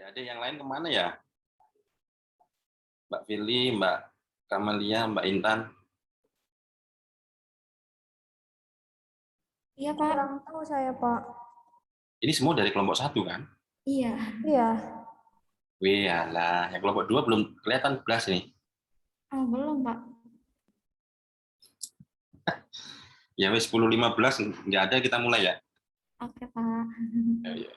Adik-adik yang lain kemana ya? Mbak Fili, Mbak Kamalia, Mbak Intan. Iya, Pak. Kurang tahu saya, Pak. Ini semua dari kelompok 1 kan? Iya. Iya. Wih, alah. Yang kelompok 2 belum kelihatan kelas ini. Oh, belum, Pak. Ya wis 10.15 nggak ada, kita mulai ya. Oke, Pak. Ya.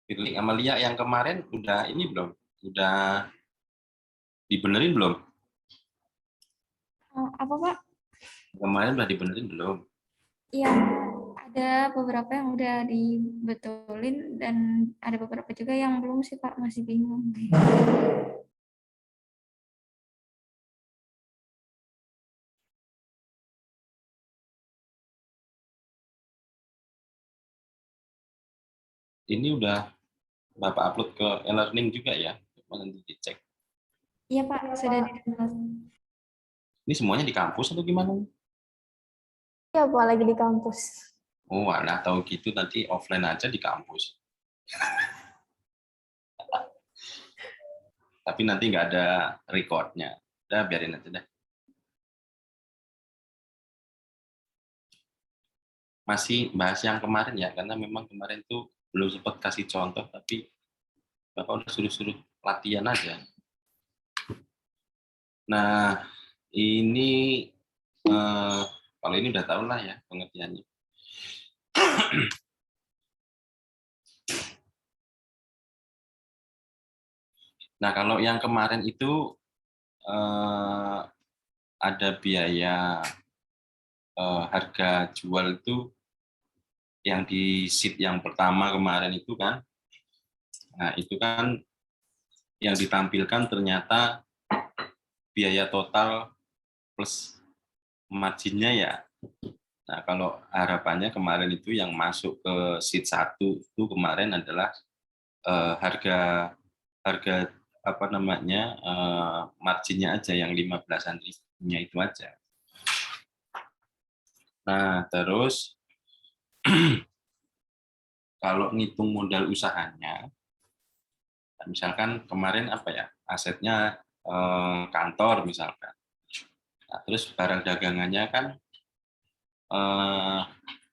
Fili Amalia yang kemarin udah ini belum? Udah dibenerin belum? Oh, apa, Pak? Kemarin udah dibenerin belum? Iya, ada beberapa yang udah dibetulin dan ada beberapa juga yang belum sih, Pak. Masih bingung. Ini udah Bapak upload ke e-learning juga ya? Coba nanti dicek. Iya, Pak. Sudah di-download. Ini semuanya di kampus atau gimana? Iya, Pak, lagi di kampus. Oh, alah, tahu gitu nanti offline aja di kampus. Tapi nanti nggak ada recordnya. Udah, biarin aja deh. Masih bahas yang kemarin ya, karena memang kemarin tuh belum sempat kasih contoh, tapi Bapak udah suruh-suruh latihan aja. Nah, ini kalau ini udah tahu lah ya pengertiannya. Nah, kalau yang kemarin itu ada biaya harga jual itu yang di sheet yang pertama kemarin itu kan. Nah, itu kan yang ditampilkan ternyata biaya total plus marginnya ya. Nah, kalau harapannya kemarin itu yang masuk ke sheet 1 itu kemarin adalah harga apa namanya marginnya aja yang 15-an ribunya itu aja. Nah, terus kalau ngitung modal usahanya, misalkan kemarin apa ya, asetnya kantor misalkan. Nah, terus barang dagangannya kan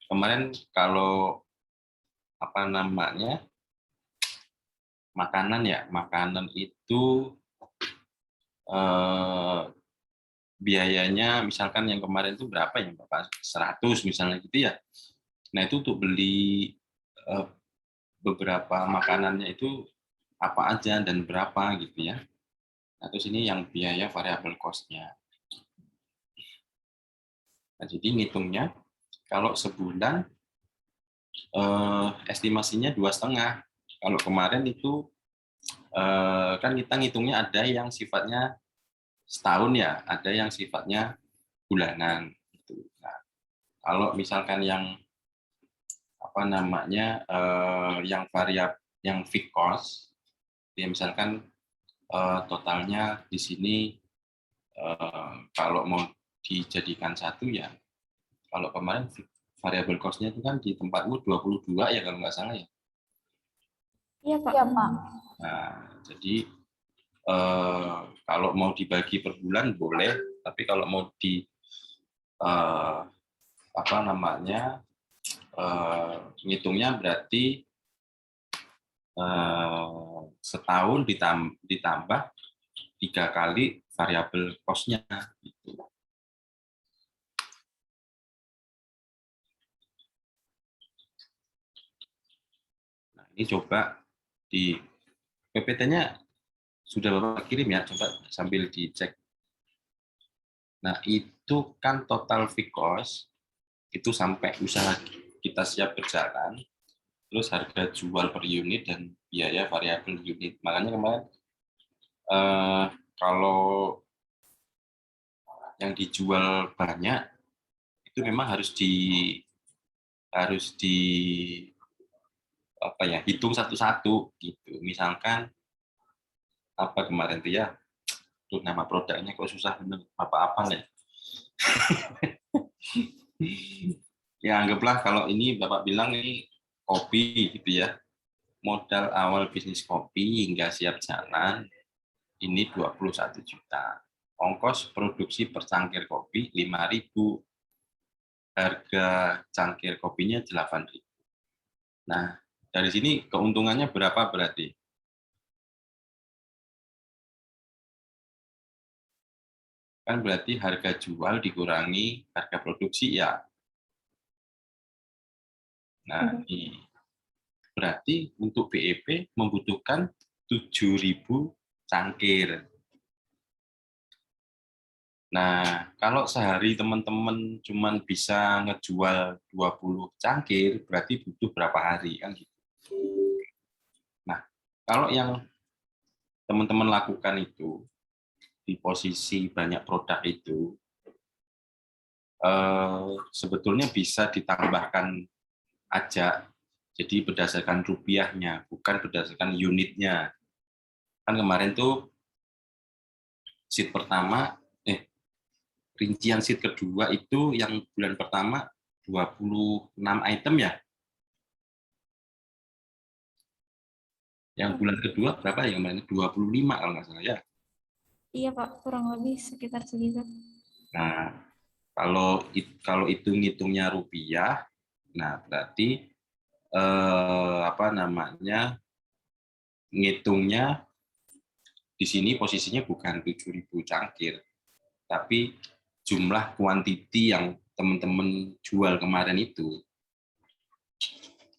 kemarin kalau apa namanya makanan itu biayanya misalkan yang kemarin itu berapa ya Bapak, 100 misalnya gitu ya. Nah, itu untuk beli beberapa makanannya itu apa aja dan berapa gitu ya. Nah, terus ini yang biaya variable cost-nya. Nah, jadi ngitungnya kalau sebulan estimasinya 2,5. Kalau kemarin itu kan kita ngitungnya ada yang sifatnya setahun ya, ada yang sifatnya bulanan. Gitu. Nah, kalau misalkan yang apa namanya yang yang fixed cost, ya misalkan totalnya di sini kalau mau dijadikan satu ya, kalau kemarin variable cost-nya itu kan di tempatmu 22 ya kalau nggak salah ya. Iya, Pak. Iya, Pak. Nah, jadi kalau mau dibagi per bulan boleh, tapi kalau mau di apa namanya ngitungnya berarti setahun ditambah 3 kali variabel cost-nya gitu. Nah, ini coba di PPT-nya sudah Bapak kirim ya, coba sambil dicek. Nah, itu kan total fixed cost itu sampai usaha kita siap berjalan, terus harga jual per unit dan biaya variabel unit. Makanya kemarin kalau yang dijual banyak itu memang harus di apa ya, hitung satu-satu gitu. Misalkan apa kemarin tuh ya, tuh nama produknya kok susah bener, apa-apa ya. Ya anggaplah kalau ini Bapak bilang ini kopi gitu ya. Modal awal bisnis kopi hingga siap jalan ini 21 juta. Ongkos produksi per cangkir kopi 5.000. Harga cangkir kopinya 8.000. Nah, dari sini keuntungannya berapa berarti? Kan berarti harga jual dikurangi harga produksi ya. Nah, ini berarti untuk BEP membutuhkan 7.000 cangkir. Nah, kalau sehari teman-teman cuma bisa ngejual 20 cangkir, berarti butuh berapa hari kan gitu. Nah, kalau yang teman-teman lakukan itu di posisi banyak produk itu sebetulnya bisa ditambahkan aja. Jadi berdasarkan rupiahnya, bukan berdasarkan unitnya. Kan kemarin tuh sheet pertama, rincian sheet kedua itu yang bulan pertama 26 item ya. Yang bulan kedua berapa ya kemarin? 25 kalau nggak salah ya. Iya, Pak, kurang lebih sekitar segitu. Nah, kalau itu ngitungnya rupiah, nah berarti apa namanya? Ngitungnya di sini posisinya bukan 7.000 cangkir, tapi jumlah kuantiti yang teman-teman jual kemarin itu.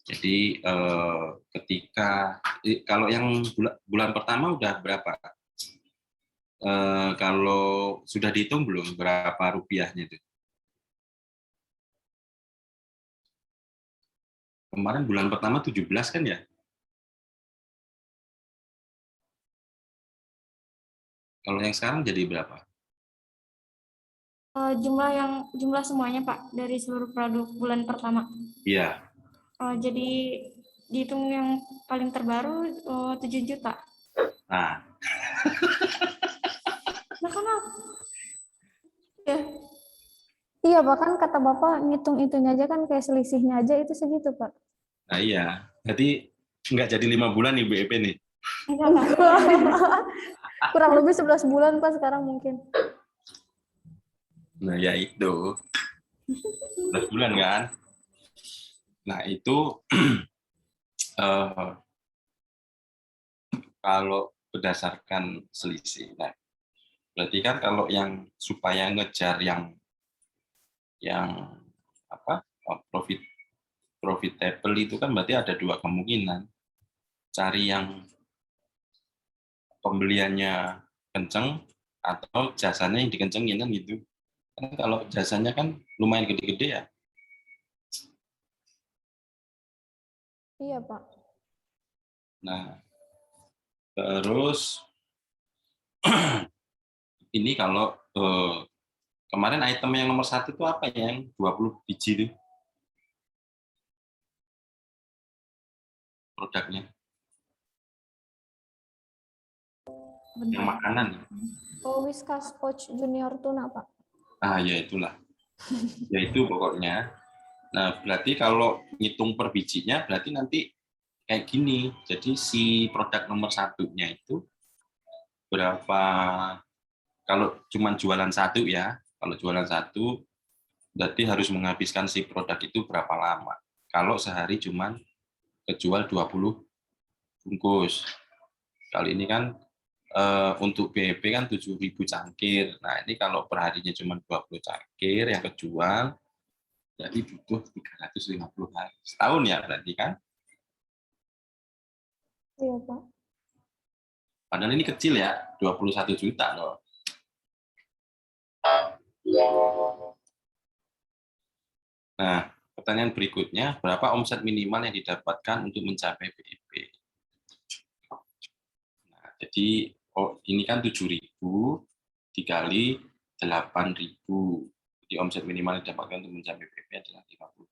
Jadi ketika kalau yang bulan pertama udah berapa? Kalau sudah dihitung belum berapa rupiahnya itu? Kemarin bulan pertama 17 kan ya? Kalau yang sekarang jadi berapa? Jumlah semuanya, Pak, dari seluruh produk bulan pertama. Iya. Jadi dihitung yang paling terbaru 7 juta. Nah, Nah, karena ya, Iya, Pak, kan kata Bapak ngitung-hitungnya aja kan kayak selisihnya aja itu segitu, Pak. nah iya. Jadi nggak jadi 5 bulan nih BEP nih. Kurang lebih 11 bulan, Pak, sekarang mungkin. Nah ya itu 11 bulan kan. Nah itu kalau berdasarkan selisih. Nah, berarti kan kalau yang supaya ngejar yang apa profitable itu kan berarti ada dua kemungkinan. Cari yang pembeliannya kenceng atau jasanya yang dikencengin kan gitu. Karena kalau jasanya kan lumayan gede-gede ya. Iya, Pak. Nah, terus ini kalau kemarin item yang nomor 1 itu apa ya, yang 20 biji itu? produknya. Yang Bentar. makanan. Oh, Whiskas Pouch Junior Tuna, Pak. Ah, ya itulah. Ya itu pokoknya. Nah, berarti kalau ngitung per bijinya, berarti nanti kayak gini. Jadi si produk nomor satunya itu berapa, kalau cuma jualan satu ya, kalau jualan satu, berarti harus menghabiskan si produk itu berapa lama. Kalau sehari cuma kejual 20 bungkus. Kali ini kan untuk BEP kan 7.000 cangkir. Nah, ini kalau perharinya cuma 20 cangkir yang kejual, jadi butuh 350 hari. Setahun ya berarti kan? Iya, Pak. Padahal ini kecil ya, 21 juta loh. Nah, pertanyaan berikutnya, berapa omset minimal yang didapatkan untuk mencapai BEP? Nah, jadi ini kan 7.000 dikali 8.000. Jadi omset minimal yang didapatkan untuk mencapai BEP adalah 50.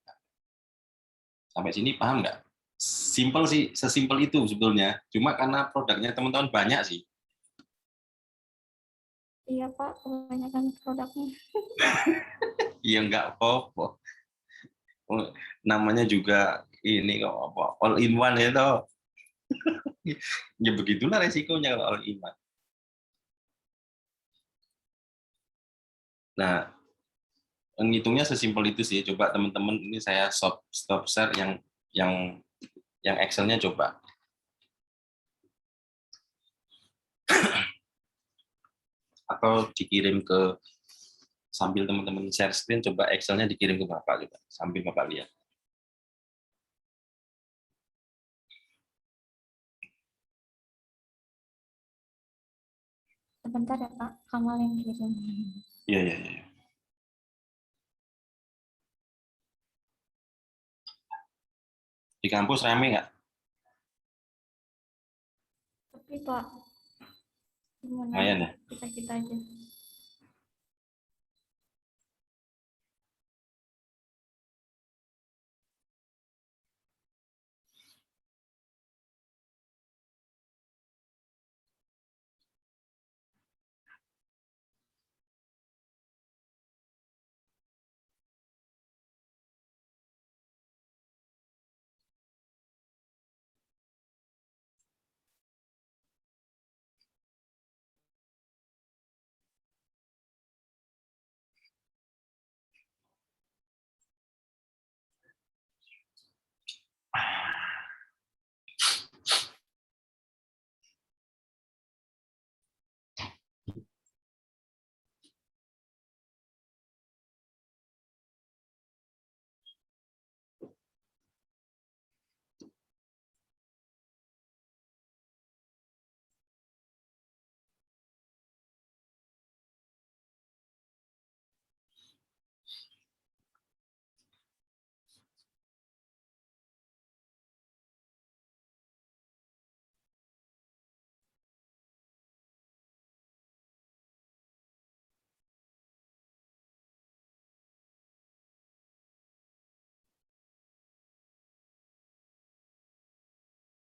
Sampai sini paham nggak? Simpel sih, sesimpel itu sebetulnya. Cuma karena produknya teman-teman banyak sih. Iya, Pak. Kebanyakan produknya. Iya nggak apa-apa. Namanya juga ini kok apa? All in one itu. Ya begitulah resikonya kalau all in one. Nah, ngitungnya sesimpel itu sih. Coba teman-teman ini saya stop share yang Excel-nya coba. Atau dikirim ke, sambil teman-teman share screen, coba Excel-nya dikirim ke Bapak coba, sambil Bapak lihat. Sebentar ya, Pak. Kamal yang kirim. Iya, iya, iya. Di kampus rame nggak? Tapi, Pak, gimana Lumayan ya? kita aja.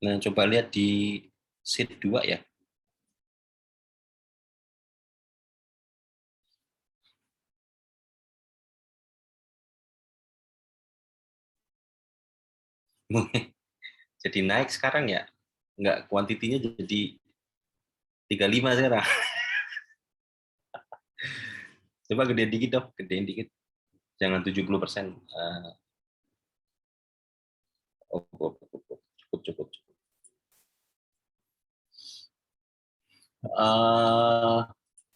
Nah, coba lihat di sheet 2 ya. Jadi naik sekarang ya. Nggak, kuantitinya jadi 35 sekarang. Coba gedein dikit dong, gedein dikit. Jangan 70%. Cukup.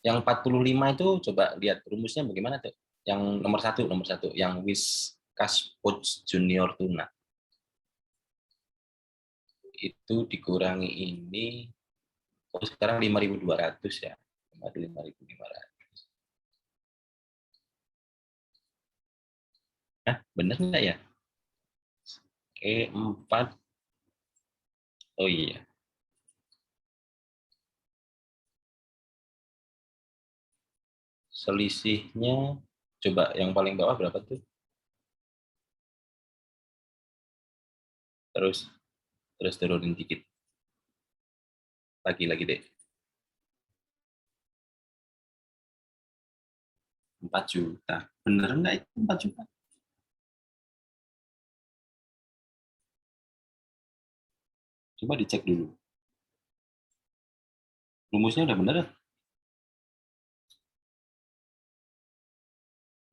Yang 45 itu coba lihat rumusnya bagaimana tuh. Yang nomor satu, yang Whiskas Pouch Junior Tuna. Itu dikurangi ini, sekarang 5.200 ya. 5.500. Nah, benar nggak ya? Oke, 4. Oh iya. Selisihnya, coba yang paling bawah berapa tuh? Terus Terus turunin dikit. Lagi deh. 4 juta. Bener nggak itu 4 juta? Coba dicek dulu. Rumusnya udah bener ya?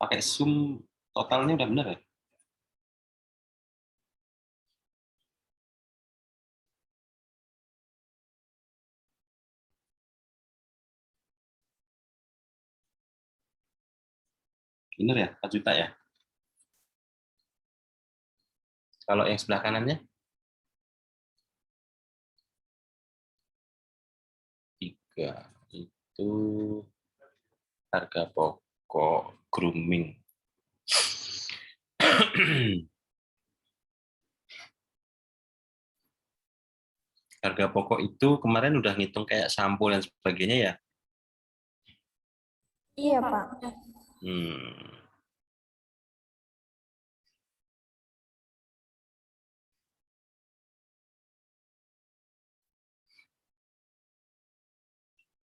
Pakai sum totalnya udah bener ya? Bener ya? 4 juta ya? Kalau yang sebelah kanannya? 3. Itu harga pokok grooming. Harga pokok itu kemarin udah ngitung kayak sampo dan sebagainya ya? Iya, Pak. Hmm.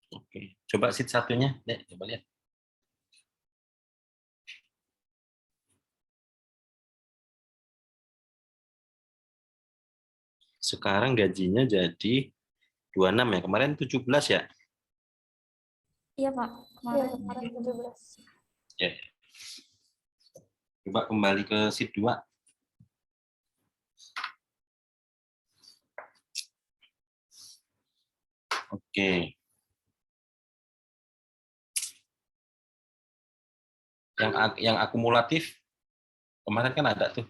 Oke, coba sheet satunya, Dek, coba lihat. Sekarang gajinya jadi 26 ya, kemarin 17 ya? Iya, Pak. Iya, Kemarin. kemarin 17. Ya. Coba kembali ke sheet 2. Oke. Yang akumulatif kemarin kan ada tuh.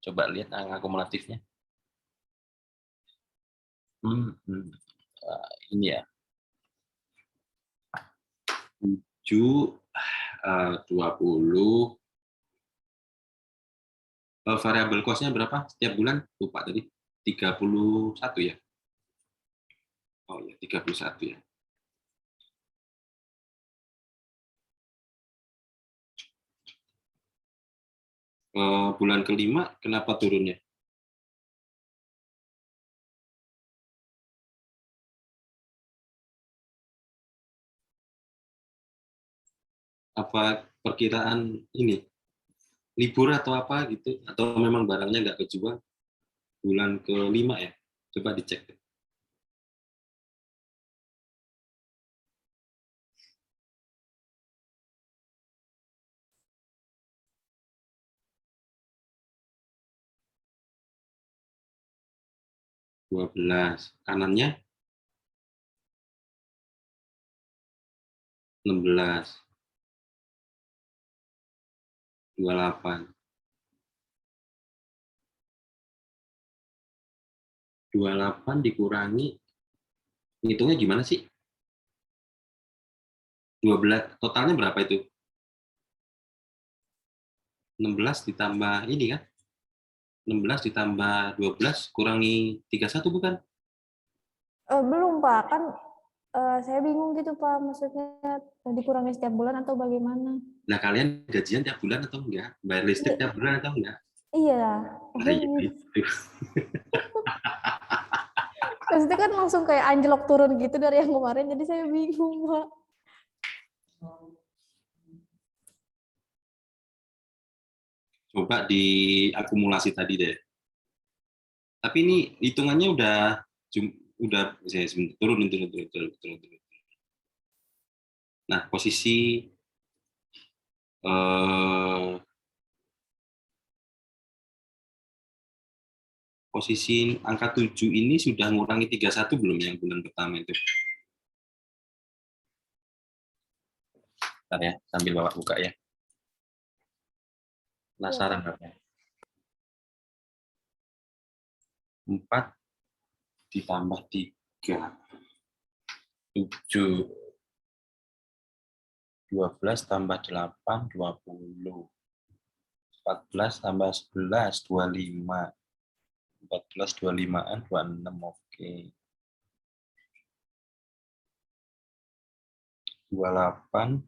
Coba lihat yang akumulatifnya. Ini ya. 7, 20. Variabel cost-nya berapa setiap bulan? Lupa tadi. 31 ya? Oh ya, 31 ya. Bulan kelima kenapa turunnya? Apa perkiraan ini libur atau apa gitu? Atau memang barangnya nggak kejual bulan kelima ya? Coba dicek. 12. Kanannya 16. 28. 28 dikurangi, ngitungnya gimana sih? 12, totalnya berapa itu? 16 ditambah ini kan? 16 ditambah 12 kurangi 31 bukan? Belum, Pak. Kan saya bingung gitu, Pak. Maksudnya dikurangi setiap bulan atau bagaimana? Nah, kalian gajian tiap bulan atau enggak? Bayar listrik tiap bulan atau enggak? Iya. Nah, iya itu. Maksudnya kan langsung kayak anjlok turun gitu dari yang kemarin, jadi saya bingung, Pak. Coba diakumulasi tadi deh. Tapi ini hitungannya udah saya sebentar turun. Nah, posisi angka 7 ini sudah ngurangi 31 belum yang bulan pertama itu? Bentar ya, sambil Bapak buka ya. Penasaran Bapak. 4 ditambah 3, 7. 12 tambah 8, 20. 14 tambah 11, 25. 14, 25-an, 26, oke. 28,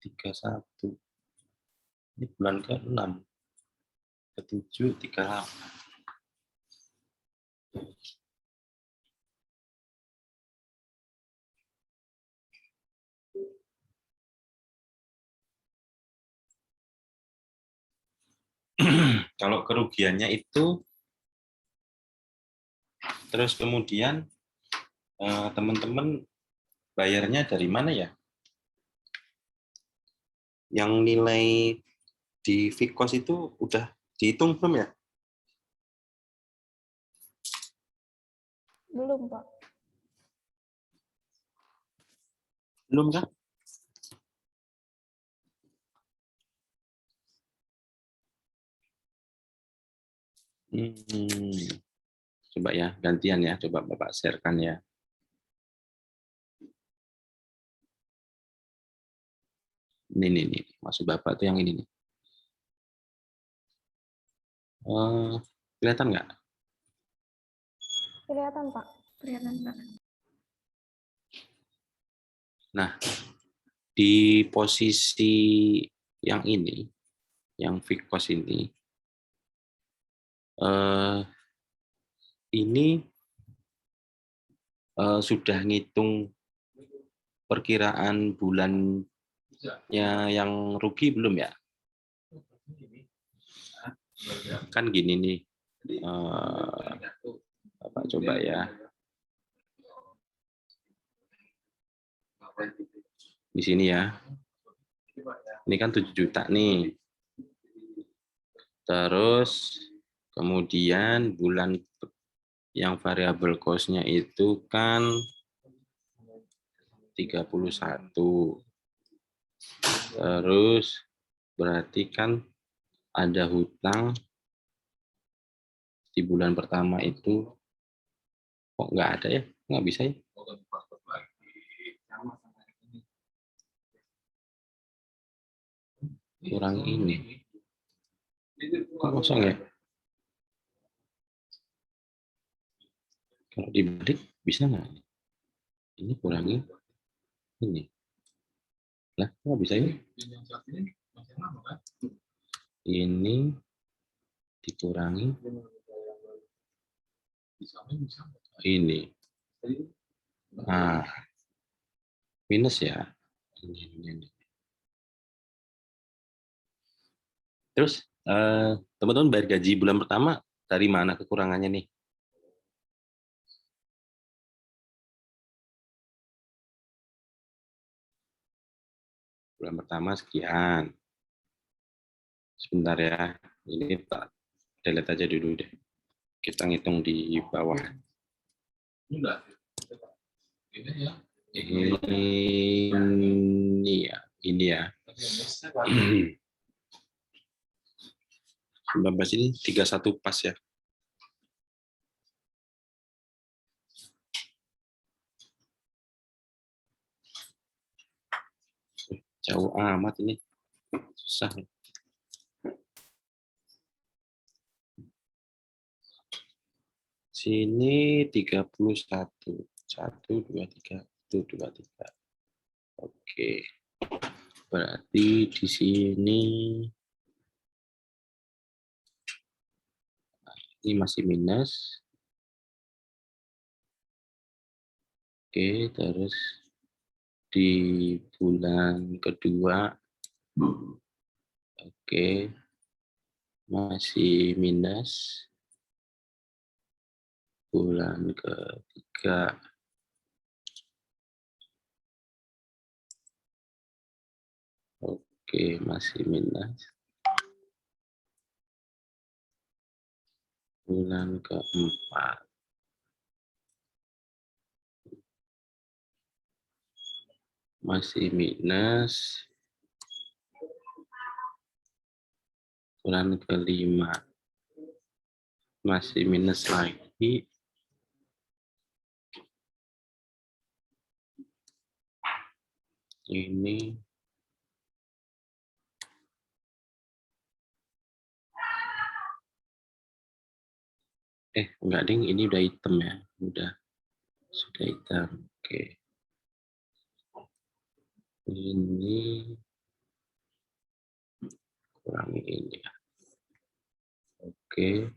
31. Ini bulan ke-6. Ke-7, 38. Kalau kerugiannya itu, terus kemudian teman-teman bayarnya dari mana ya? Yang nilai di Vikos itu udah dihitung belum ya? Belum, Pak. Belum kan? Coba ya, gantian ya. Coba Bapak share-kan ya. Ini. Maksud Bapak tuh yang ini nih. Kelihatan nggak? Kelihatan, Pak. Kelihatan, Pak. Nah, di posisi yang ini, yang Vikos ini sudah ngitung perkiraan bulannya yang rugi belum ya? Kan gini nih, Bapak coba ya. Di sini ya. Ini kan 7 juta nih. Terus kemudian bulan yang variable cost-nya itu kan 31. Terus berarti kan ada hutang di bulan pertama itu kok nggak ada ya? Nggak bisa ya? Kurang ini. Kok kosong ya? Kalau dibalik bisa nggak? Ini kurangi ini. Lah, nggak bisa ya? Ini dikurangi ini. Nah, minus ya. Ini. Terus teman-teman bayar gaji bulan pertama dari mana kekurangannya nih? Bulan pertama sekian. Sebentar ya. Ini tak delete aja dulu deh. Kita ngitung di bawah. Ini ya. 19 ini 31 pas ya. Jauh amat ini. Susah. Sini 31. 1, 2, 3. 1, 2, 3. Oke. Berarti di sini ini masih minus. Oke, terus di bulan kedua, oke, masih minus. Bulan ketiga, oke, masih minus. Bulan keempat, masih minus. Bulan kelima, masih minus lagi. Ini enggak ding, ini udah hitam ya, sudah hitam. Oke. Ini Kurangi ini ya. Oke.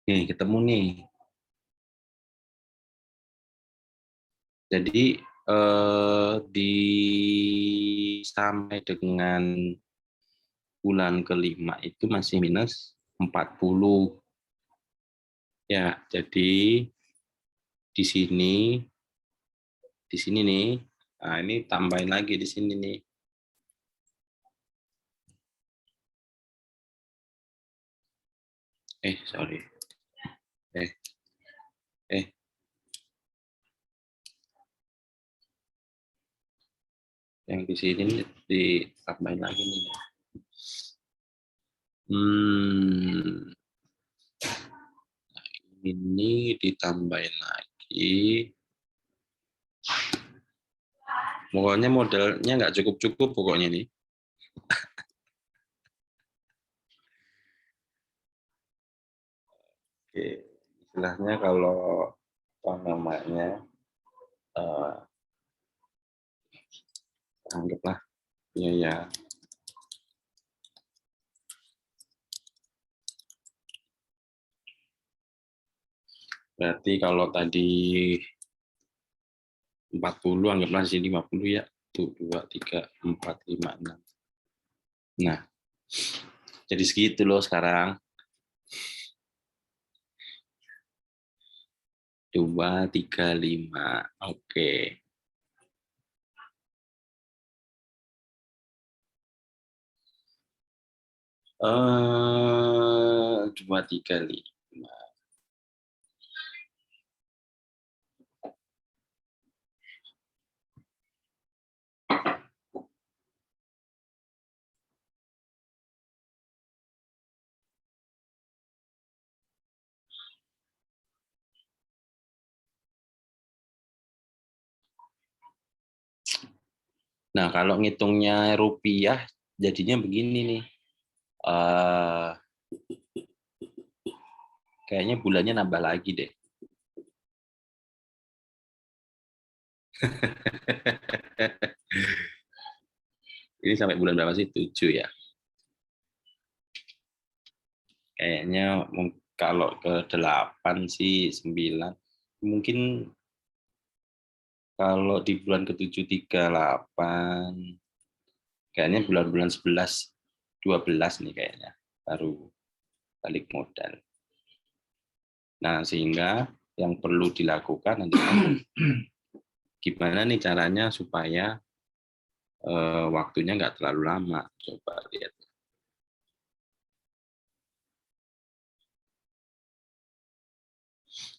Nih, ketemu nih. Jadi di sampai dengan bulan kelima itu masih minus 40. Ya, jadi di sini nih. Nah, ini tambahin lagi di sini nih. Sorry. Yang di sini ditambahin lagi nih. Ini ditambahin lagi. Pokoknya modelnya nggak cukup-cukup pokoknya nih. Oke, istilahnya kalau apa namanya, anggaplah ya. Berarti kalau tadi 40, anggaplah di sini 50 ya. 1, 2, 3, 4, 5, 6. Nah, jadi segitu loh sekarang. 2, 3, 5. Oke. Eh, 2, 3, 5. Nah, kalau ngitungnya rupiah, jadinya begini nih. Kayaknya bulannya nambah lagi deh. Ini sampai bulan berapa sih? 7 ya. Kayaknya kalau ke 8 sih 9. Mungkin kalau di bulan ke-7, 3, 8. Kayaknya bulan-bulan 11, 12 nih kayaknya. Baru balik modal. Nah, sehingga yang perlu dilakukan adalah gimana nih caranya supaya waktunya nggak terlalu lama. Coba lihat.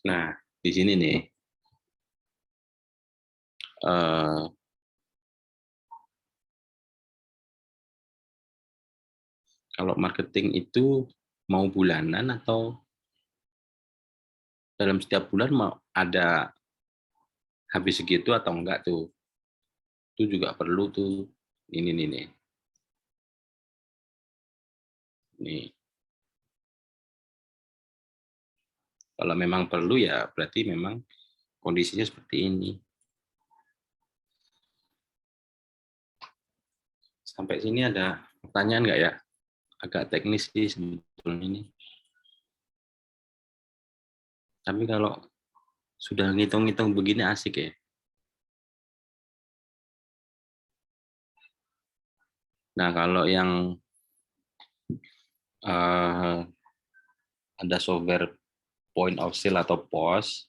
Nah, di sini nih. Kalau marketing itu mau bulanan atau dalam setiap bulan mau ada habis segitu atau enggak tuh? Itu juga perlu tuh. Ini nih. Nih. Kalau memang perlu ya berarti memang kondisinya seperti ini. Sampai sini ada pertanyaan nggak ya? Agak teknis sih sebetulnya ini. Tapi kalau sudah ngitung-ngitung begini asik ya. Nah, kalau yang ada software point of sale atau POS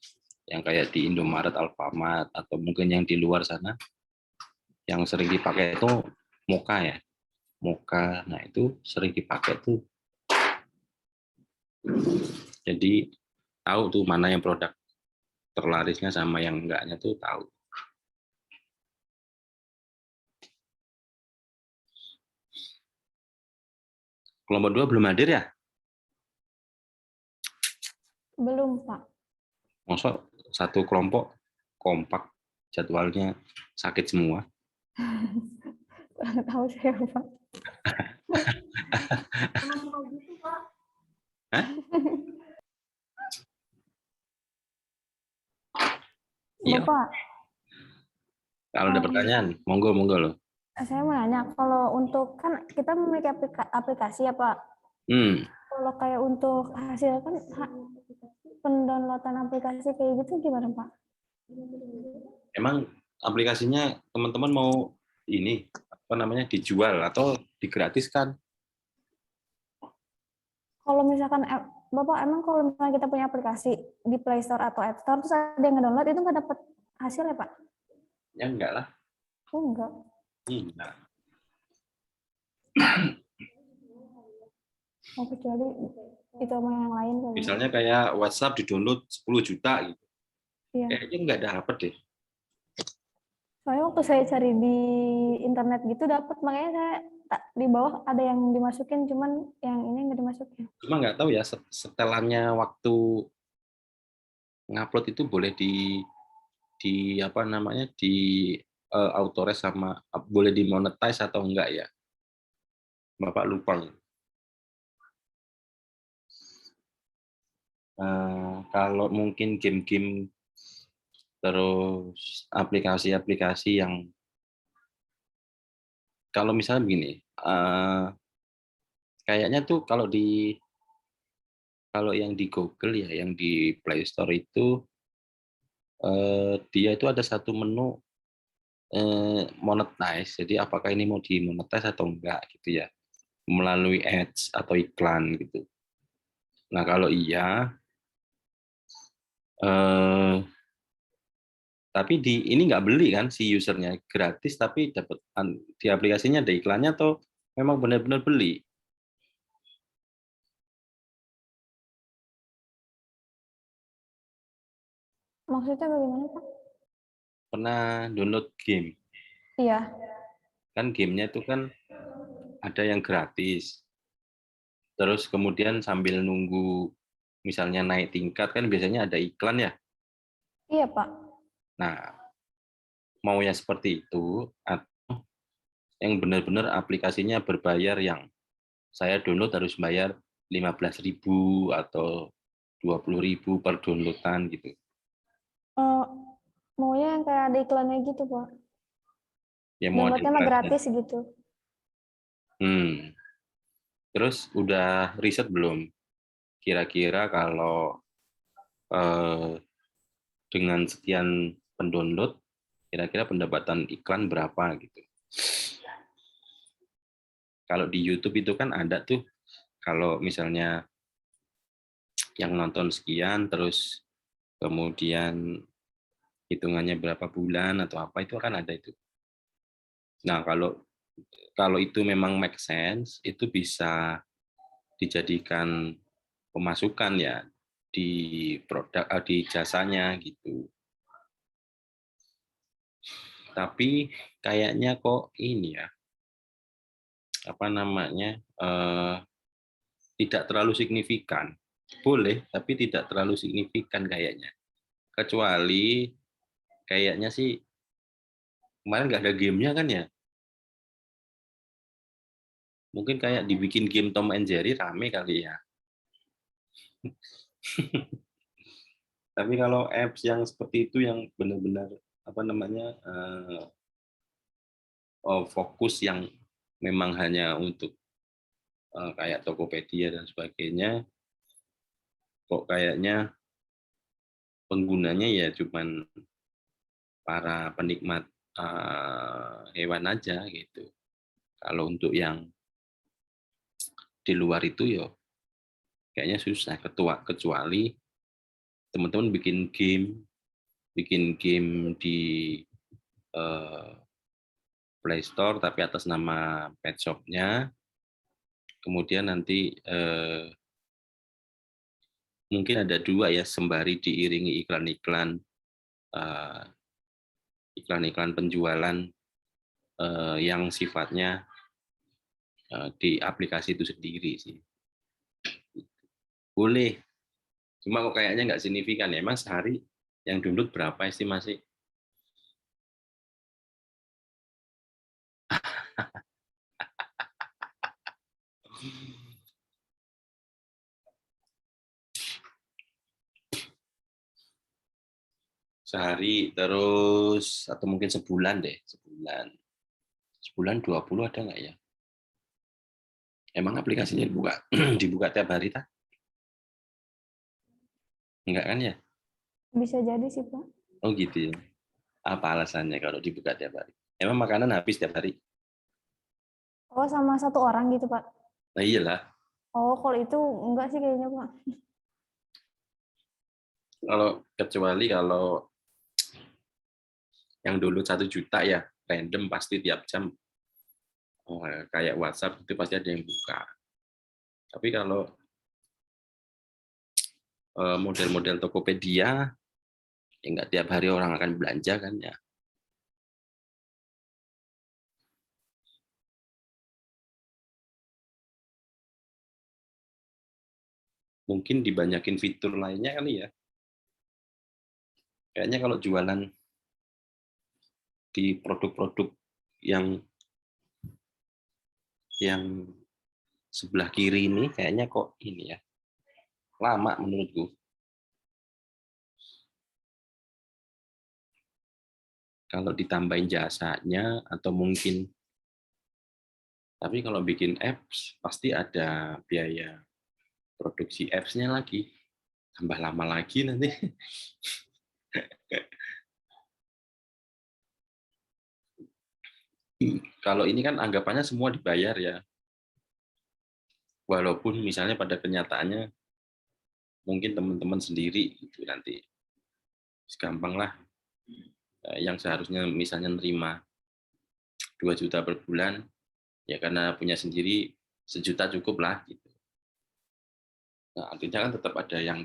yang kayak di Indomaret, Alfamart, atau mungkin yang di luar sana, yang sering dipakai itu Moka ya. Moka, nah itu sering dipakai tuh. Jadi tahu tuh mana yang produk terlarisnya sama yang enggaknya tuh tahu. Kelompok 2 belum hadir ya? Belum, Pak. Maksud satu kelompok kompak, jadwalnya sakit semua. Kurang tahu saya, Pak. Hah? Iya. Bapak, Kalau ada pertanyaan, monggo loh. saya mau nanya, kalau untuk kan kita memiliki aplikasi ya Pak. Kalau kayak untuk hasil kan pendownloadan aplikasi kayak gitu gimana Pak? Emang aplikasinya teman-teman mau ini apa namanya dijual atau digratiskan? Kalau misalkan Bapak emang kalau misalnya kita punya aplikasi di Play Store atau App Store terus ada yang ngedownload itu nggak dapat hasil ya Pak? Ya enggak lah. Oh enggak. Enggak. Oh, kecuali itu sama yang lain kali. Misalnya kayak WhatsApp di-download 10 juta gitu. Iya. Kayaknya enggak dapat deh. Soalnya waktu saya cari di internet gitu dapat, makanya saya di bawah ada yang dimasukin, cuman yang ini nggak dimasukin. Cuma nggak tahu ya setelannya waktu ngupload itu boleh di apa namanya di authorize sama boleh dimonetize atau enggak ya? Bapak lupa. Kalau mungkin game-game terus aplikasi-aplikasi yang kalau misalnya begini, kayaknya tuh kalau yang di Google ya, yang di Play Store itu dia itu ada satu menu monetize. Jadi apakah ini mau dimonetize atau enggak gitu ya, melalui ads atau iklan gitu. Nah kalau iya, tapi ini nggak beli kan si usernya, gratis tapi dapat di aplikasinya ada iklannya atau memang benar-benar beli? Maksudnya bagaimana Pak? Pernah download game? Iya. Kan gamenya itu kan ada yang gratis. Terus kemudian sambil nunggu misalnya naik tingkat kan biasanya ada iklan ya. Iya Pak. Nah, mau yang seperti itu atau yang benar-benar aplikasinya berbayar yang saya download harus bayar 15.000 atau 20.000 per downloadan gitu. Maunya yang kayak ada iklannya gitu Pak. Ya mau ada Downloadnya mah iklannya. gratis gitu. Terus udah riset belum? Kira-kira kalau dengan sekian pendownload, kira-kira pendapatan iklan berapa gitu. Kalau di YouTube itu kan ada tuh, kalau misalnya yang nonton sekian, terus kemudian hitungannya berapa bulan atau apa, itu akan ada itu. Nah, kalau itu memang make sense, itu bisa dijadikan pemasukan ya di produk, di jasanya gitu. Tapi kayaknya kok ini ya, apa namanya, tidak terlalu signifikan. Boleh, tapi tidak terlalu signifikan kayaknya. Kecuali kayaknya sih kemarin nggak ada gamenya kan ya. Mungkin kayak dibikin game Tom and Jerry rame kali ya. Tapi kalau apps yang seperti itu yang benar-benar apa namanya fokus yang memang hanya untuk kayak Tokopedia dan sebagainya, kok kayaknya penggunanya ya cuman para penikmat hewan aja gitu. Kalau untuk yang di luar itu ya kayaknya susah, kecuali teman-teman bikin game di Play Store tapi atas nama pet shop-nya, kemudian nanti mungkin ada 2 ya, sembari diiringi iklan-iklan penjualan yang sifatnya di aplikasi itu sendiri sih. Boleh, cuma kok kayaknya nggak signifikan ya. Emang sehari yang download berapa estimasi? Sehari terus atau mungkin sebulan deh, sebulan 20 ada nggak ya? Emang aplikasinya dibuka dibuka tiap hari tak? Enggak kan ya? Bisa jadi sih, Pak. Oh gitu ya. Apa alasannya kalau dibuka tiap hari? Emang makanan habis tiap hari? Oh, sama satu orang gitu, Pak. Nah iyalah. Oh, kalau itu enggak sih kayaknya, Pak. Kecuali kalau yang dulu 1 juta ya, random pasti tiap jam. Oh, kayak WhatsApp itu pasti ada yang buka. Tapi kalau model-model Tokopedia, ya nggak tiap hari orang akan belanja kan ya. Mungkin dibanyakin fitur lainnya kali ya. Kayaknya kalau jualan di produk-produk yang sebelah kiri ini kayaknya kok ini ya lama menurutku. Kalau ditambahin jasanya atau mungkin, tapi kalau bikin apps pasti ada biaya produksi apps-nya lagi, tambah lama lagi nanti. Kalau ini kan anggapannya semua dibayar ya, walaupun misalnya pada kenyataannya mungkin teman-teman sendiri itu nanti gampang lah, yang seharusnya misalnya nerima 2 juta per bulan ya karena punya sendiri 1 juta cukup lah gitu. Nah, artinya kan tetap ada yang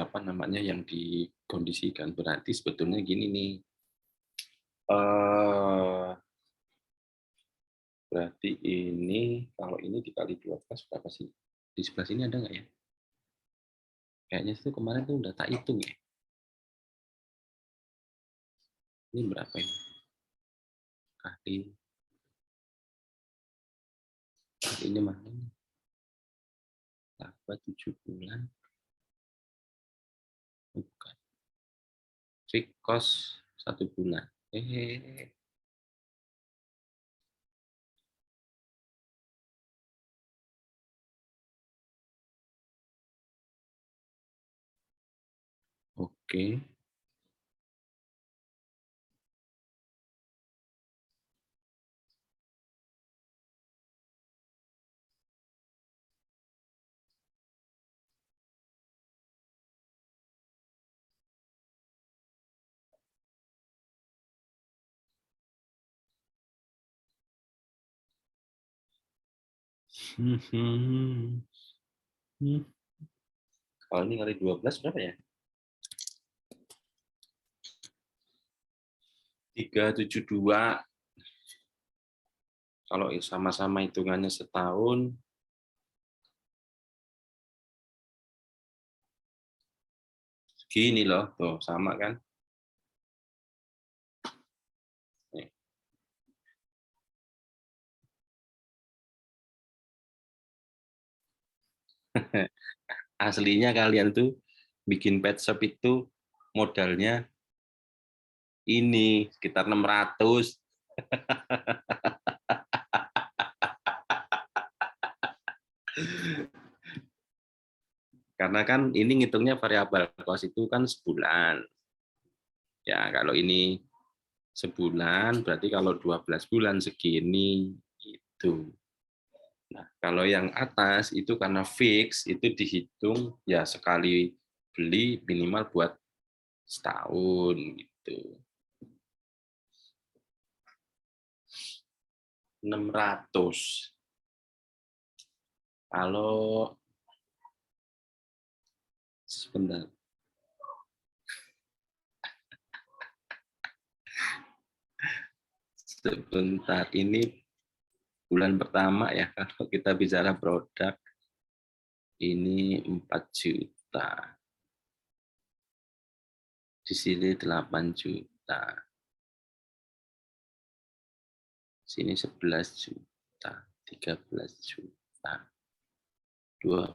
apa namanya yang dikondisikan. Berarti sebetulnya gini nih, berarti ini kalau ini dikali 12 berapa sih? Di sebelah sini ada nggak ya? Kayaknya itu kemarin tuh udah tak hitung ya. Ini berapa ini? Ini mana? 7 bulan. Bukan. Fixed cost 1 bulan. Oke. Kalau ini kali 12 berapa ya? 372. Kalau sama-sama hitungannya setahun, segini loh, tuh sama kan? Nih. Aslinya kalian tuh bikin pet shop itu modalnya ini sekitar 600. Karena kan ini ngitungnya variabel cost itu kan sebulan. Ya, kalau ini sebulan berarti kalau 12 bulan segini gitu. Nah, kalau yang atas itu karena fix itu dihitung ya sekali beli minimal buat setahun gitu. 600. Kalau sebentar. Sebentar ini bulan pertama ya kalau kita bicara produk ini 4 juta. Di sini 8 juta. Sini 11 juta, 13 juta, 12,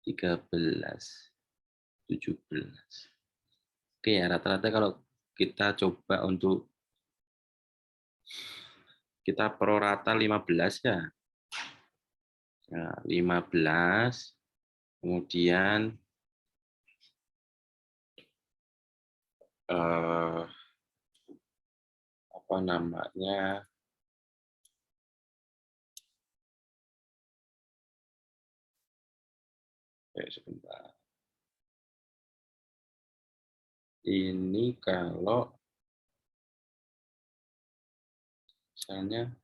13, 17. Oke ya, rata-rata kalau kita coba untuk kita prorata 15 ya. Nah, 15, kemudian apa namanya, sebentar. Ini kalau misalnya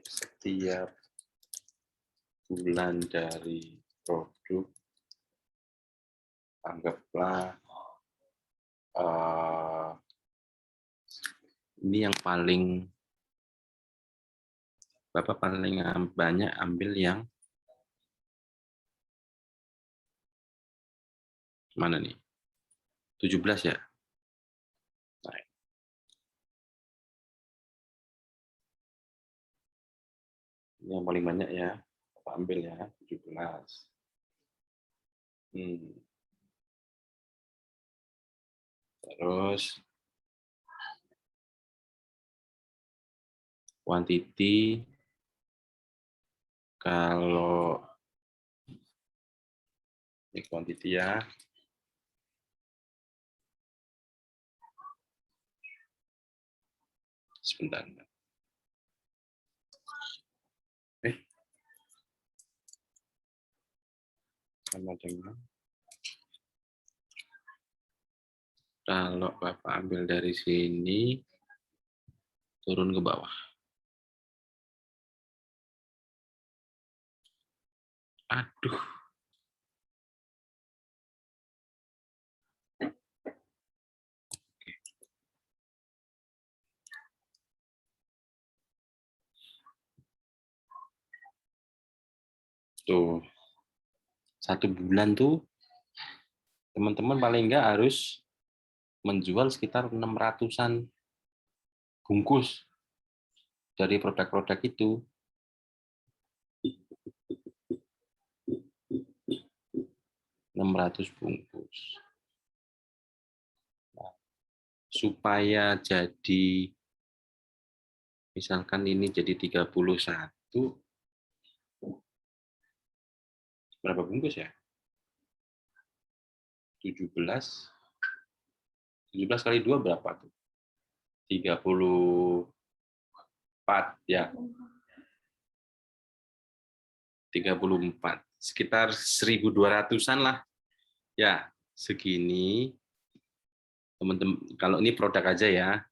setiap bulan dari produk, anggaplah ini yang paling Bapak paling banyak ambil yang mana nih? 17 ya? Nah, ini yang paling banyak ya. Bapak ambil ya, 17. Terus quantity kalau ini quantity ya. Sebentar. Sama dengan kalau Bapak ambil dari sini turun ke bawah. Aduh. Tuh. 1 bulan tuh teman-teman paling enggak harus menjual sekitar 600-an bungkus dari produk-produk itu. 600 bungkus. Nah, supaya jadi, misalkan ini jadi 31, berapa bungkus ya? 17 kali 2 berapa tuh? 34 ya. 34. Sekitar 1.200-an lah. Ya, segini. Teman-teman, kalau ini produk aja ya.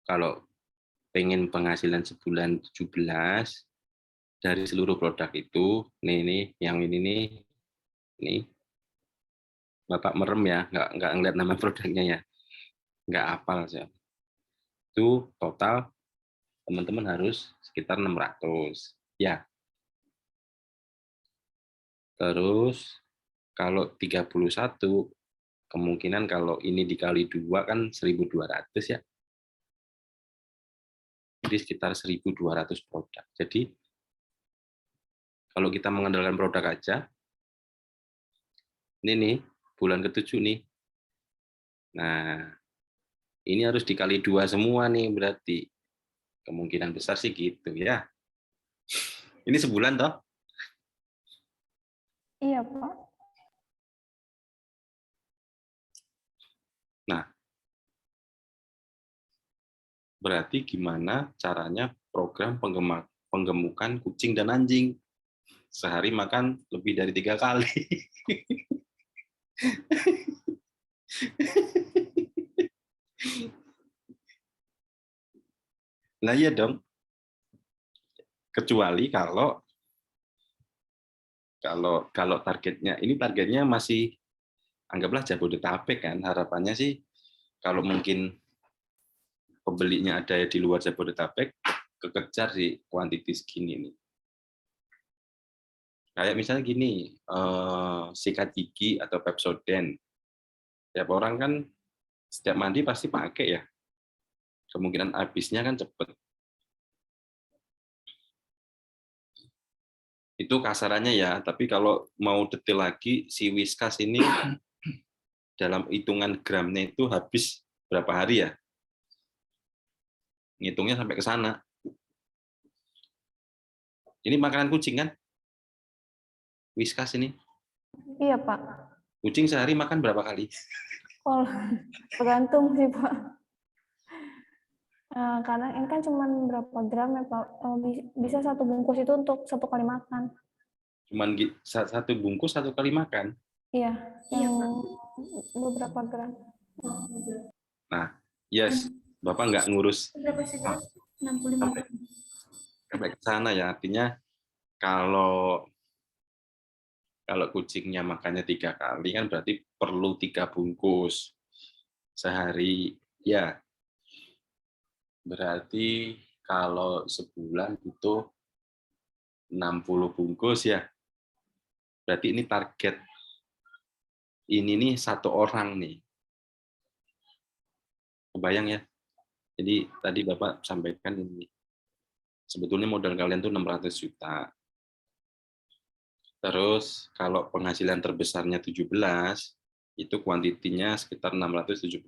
Kalau pengen penghasilan sebulan 17 dari seluruh produk itu, nih yang ini nih, ini Bapak merem ya, nggak ngeliat nama produknya ya, nggak hafal sih. Itu total teman-teman harus sekitar 600 ya. Terus kalau 31 kemungkinan kalau ini dikali 2 kan 1.200 ya. Jadi sekitar 1.200 produk. Jadi kalau kita mengandalkan produk aja, ini nih bulan ke-7 nih. Nah, ini harus dikali 2 semua nih berarti. Kemungkinan besar sih gitu ya. Ini sebulan toh? Iya, Pak. Nah, berarti gimana caranya program penggemukan kucing dan anjing? Sehari makan lebih dari 3 kali. Nah iya dong. Kecuali kalau targetnya masih anggaplah Jabodetabek kan, harapannya sih kalau mungkin pembelinya ada di luar Jabodetabek, kekejar di kuantiti segini nih. Kayak misalnya gini, sikat gigi atau Pepsodent. Tiap orang kan Setiap mandi pasti pakai ya. Kemungkinan habisnya kan cepet. Itu kasarannya ya, tapi kalau mau detail lagi, si Whiskas ini dalam hitungan gramnya itu habis berapa hari ya? Ngitungnya sampai ke sana. Ini makanan kucing kan? Whiskas ini. Iya, Pak. Kucing sehari makan berapa kali? Kalau tergantung sih, Pak. Karena ini kan cuma berapa gram ya, Pak. Bisa satu bungkus itu untuk satu kali makan. Cuman satu bungkus satu kali makan. Iya, yang beberapa gram. Nah, yes, Bapak nggak ngurus Berapa sih? 65 gram. sampai ke sana ya. Artinya kalau kucingnya makannya 3 kali kan berarti perlu 3 bungkus sehari. Ya, berarti kalau sebulan itu 60 bungkus ya. Berarti ini target. Ini nih satu orang nih. Kebayang ya? Jadi tadi Bapak sampaikan ini. Sebetulnya modal kalian tuh 600 juta. Terus kalau penghasilan terbesarnya 17, itu kuantitinya sekitar 676.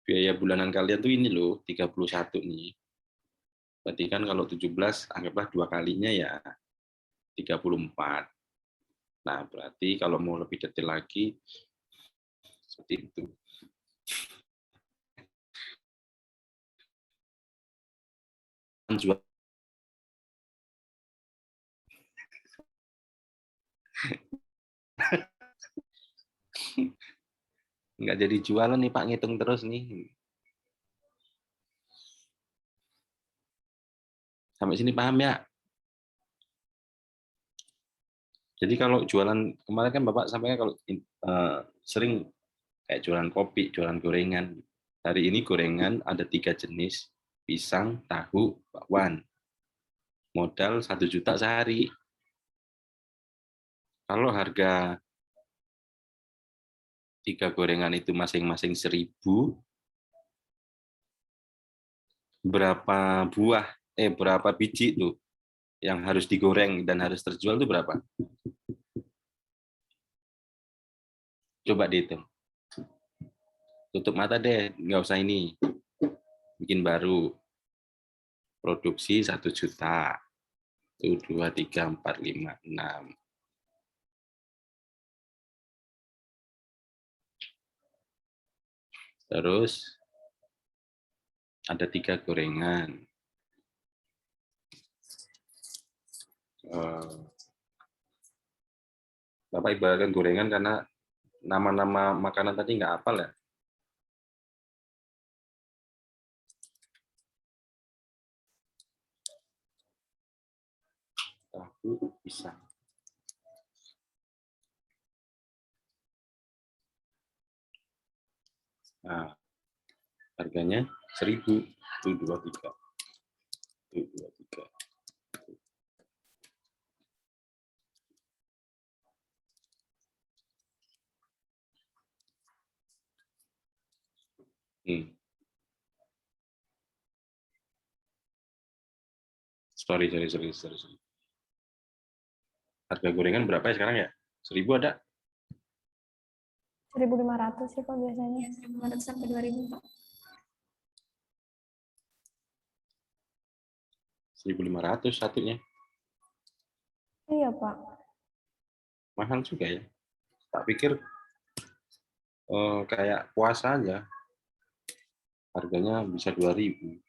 Biaya bulanan kalian tuh ini loh, 31 nih. Berarti kan kalau 17, anggaplah 2 kalinya ya 34. Nah, berarti kalau mau lebih detail lagi, seperti itu. Jual nggak jadi jualan nih Pak, ngitung terus nih. Sampai sini paham ya? Jadi kalau jualan, kemarin kan Bapak sampaikan kalau sering kayak jualan kopi, jualan gorengan. Hari ini gorengan ada 3 jenis, pisang, tahu, bakwan. Modal 1 juta sehari. Kalau harga 3 gorengan itu masing-masing 1.000, berapa biji tuh yang harus digoreng dan harus terjual itu berapa? Coba dihitung. Tutup mata deh, nggak usah ini. Bikin baru. Produksi 1 juta. 1, 2, 3, 4, 5, 6. Terus ada 3 gorengan. Bapak ibaratkan gorengan karena nama-nama makanan tadi nggak hafal ya. Tahu, pisang. Nah, harganya 1.000. 1, 2, 3. 1, 2, 3. Sorry. Harga gorengan berapa ya sekarang ya? 1.000 ada? 1.500 sih Pak biasanya. 1.500 sampai 2.000 Pak. 1.500 satunya. Iya Pak. Mahal juga ya. Tak pikir kayak puasa aja. Harganya bisa 2.000.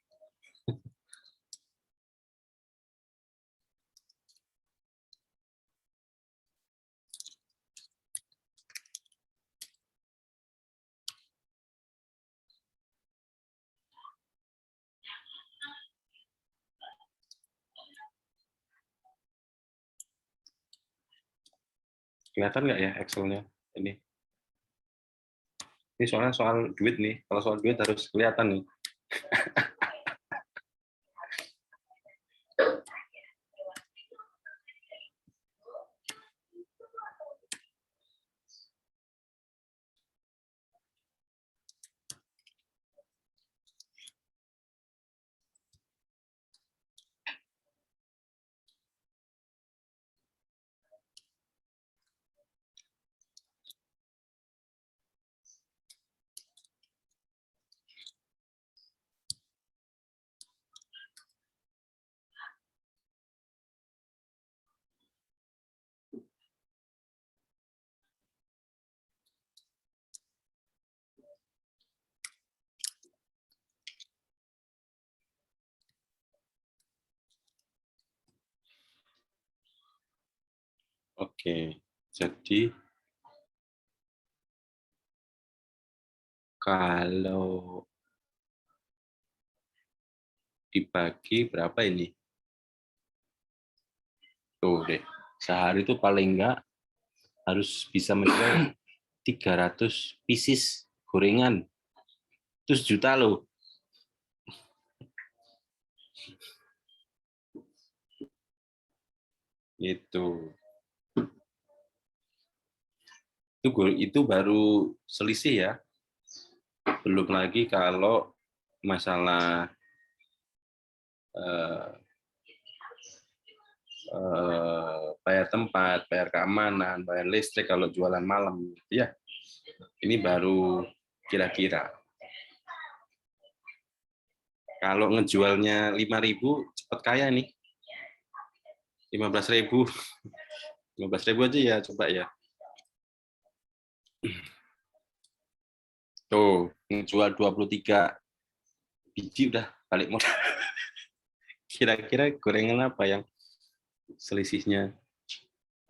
Kelihatan nggak ya Excel-nya ini? Ini soalnya soal duit nih. Kalau soal duit harus kelihatan nih. Oke, jadi kalau dibagi berapa ini? Tuh deh, sehari itu paling enggak harus bisa menjual 300 pieces gorengan. Itu sejuta loh. Itu. Itu baru selisih ya. Belum lagi kalau masalah bayar tempat, bayar keamanan, bayar listrik kalau jualan malam, ya. Ini baru kira-kira. Kalau ngejualnya 5.000 cepat kaya nih. 15.000. 15.000 aja ya, coba ya. Tuh, ngejual 23 biji udah balik modal. Kira-kira gorengan apa yang selisihnya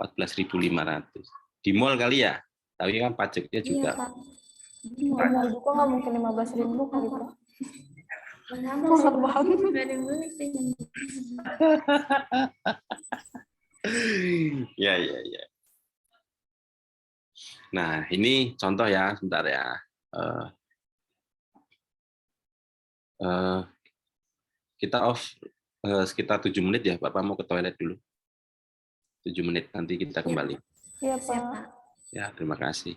14.500? Di mall kali ya? Tapi kan pajaknya juga. Iya, Pak. Di mall juga nggak mungkin 15.000 kali, Pak. Mahal banget. Nggak ada yang beli sih. Ya, ya, ya. Nah, ini contoh ya, sebentar ya. Kita off sekitar 7 menit ya, Bapak mau ke toilet dulu. 7 menit, nanti kita kembali. Iya, Siap, Pak. Pak. Ya, terima kasih.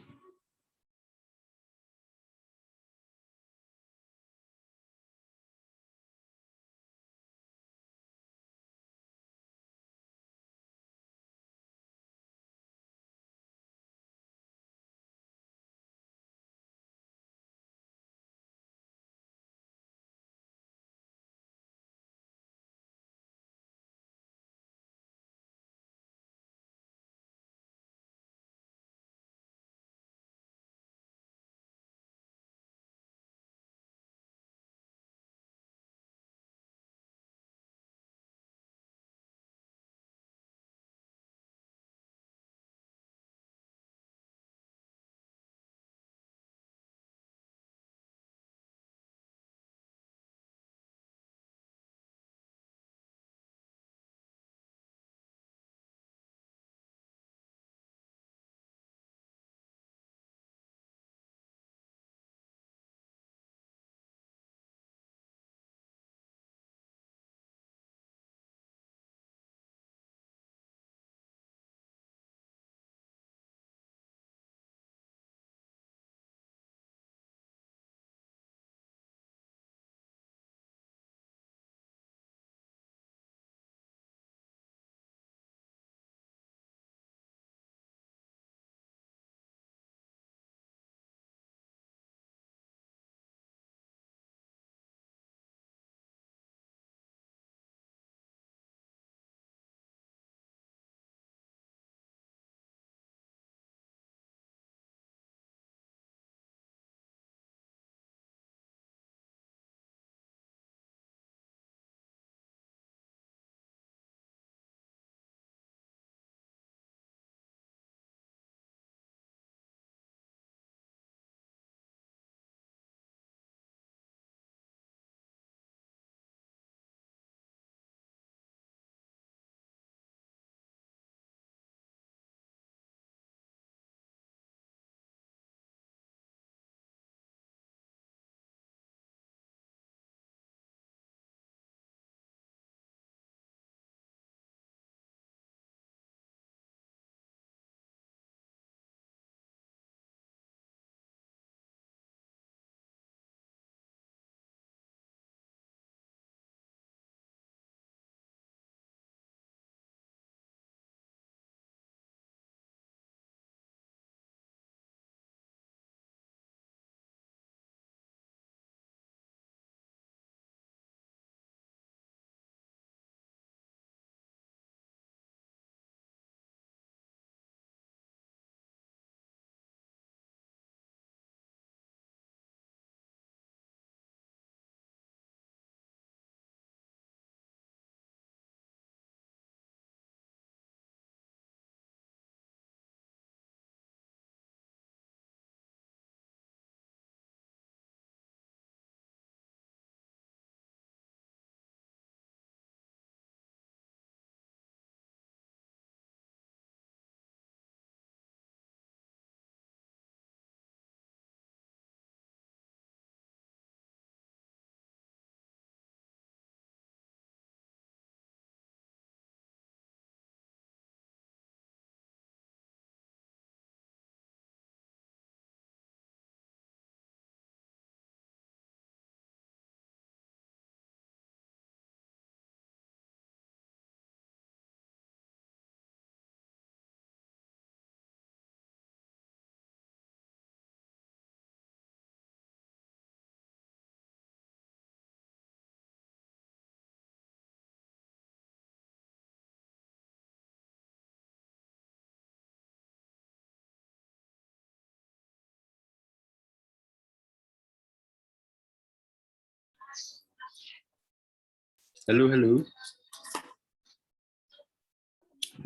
Halo, halo.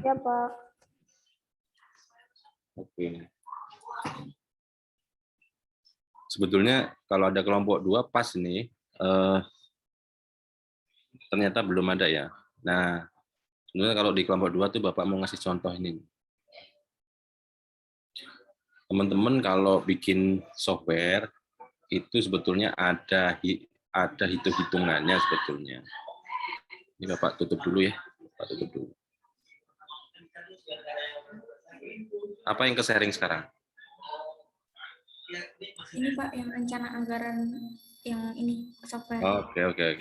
Ya, Pak. Oke. Sebetulnya kalau ada kelompok 2 pas ini, ternyata belum ada ya. Nah, sebenarnya kalau di kelompok 2 tuh Bapak mau ngasih contoh ini. Teman-teman kalau bikin software itu sebetulnya ada hitung-hitungannya sebetulnya. Ini Bapak tutup dulu ya. Bapak tutup dulu. Apa yang ke-sharing sekarang? Ini Pak yang rencana anggaran yang ini software. Oke.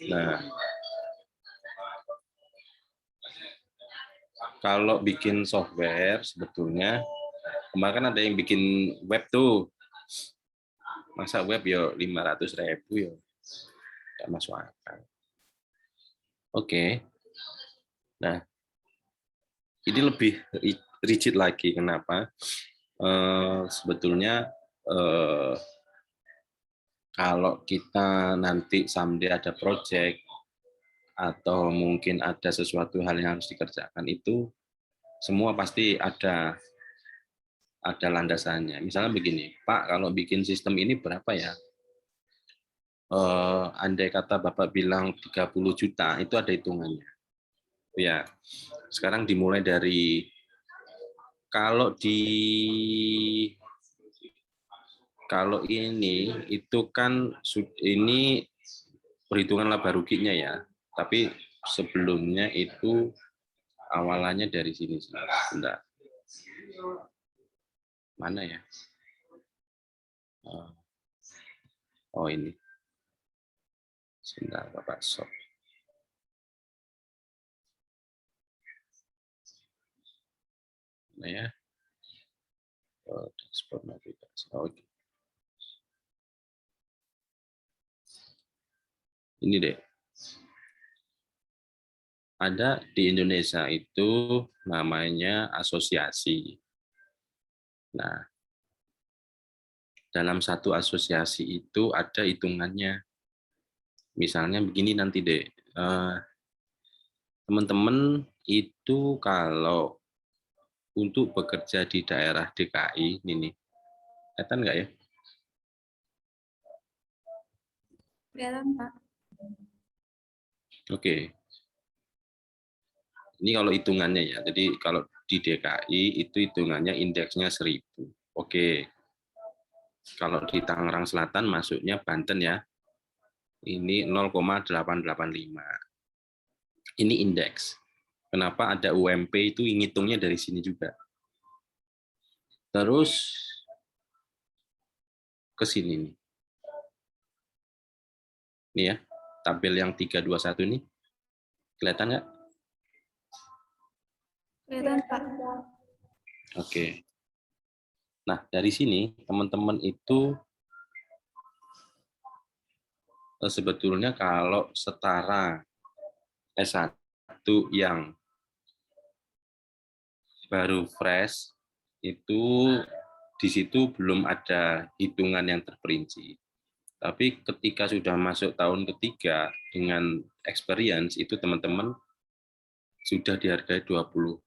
Nah, kalau bikin software sebetulnya kemarin kan ada yang bikin web tuh. Masa web ya 500.000 ya. Nggak masuk akal. Oke. Nah, ini lebih rigid lagi. Kenapa? Sebetulnya kalau kita nanti someday ada project atau mungkin ada sesuatu hal yang harus dikerjakan itu semua pasti ada landasannya. Misalnya begini, Pak, kalau bikin sistem ini berapa ya? Andai kata Bapak bilang 30 juta, itu ada hitungannya. Ya, sekarang dimulai dari kalau ini itu kan ini perhitungan laba ruginya ya, tapi sebelumnya itu awalannya dari sini. Bentar. Mana ya? Oh ini. Sebentar, Bapak stop. Nah ya. Dashboard navigasi. Oke. Ini deh. Ada di Indonesia itu namanya asosiasi. Nah, dalam satu asosiasi itu ada hitungannya. Misalnya begini nanti deh, teman-teman itu kalau untuk bekerja di daerah DKI, ini kelihatan nggak ya? Kelihatan Pak. Oke. Ini kalau hitungannya ya, jadi kalau di DKI itu hitungannya indeksnya 1000. Oke. Kalau di Tangerang Selatan masuknya Banten ya, ini 0,885. Ini indeks. Kenapa ada UMP itu ngitungnya dari sini juga. Terus ke sini nih. Ini ya, tabel yang 321 nih. Kelihatan nggak? Kelihatan Pak. Oke. Nah, dari sini teman-teman itu sebetulnya kalau setara S1 yang baru fresh itu di situ belum ada hitungan yang terperinci. Tapi ketika sudah masuk tahun ketiga dengan experience itu teman-teman sudah dihargai 21.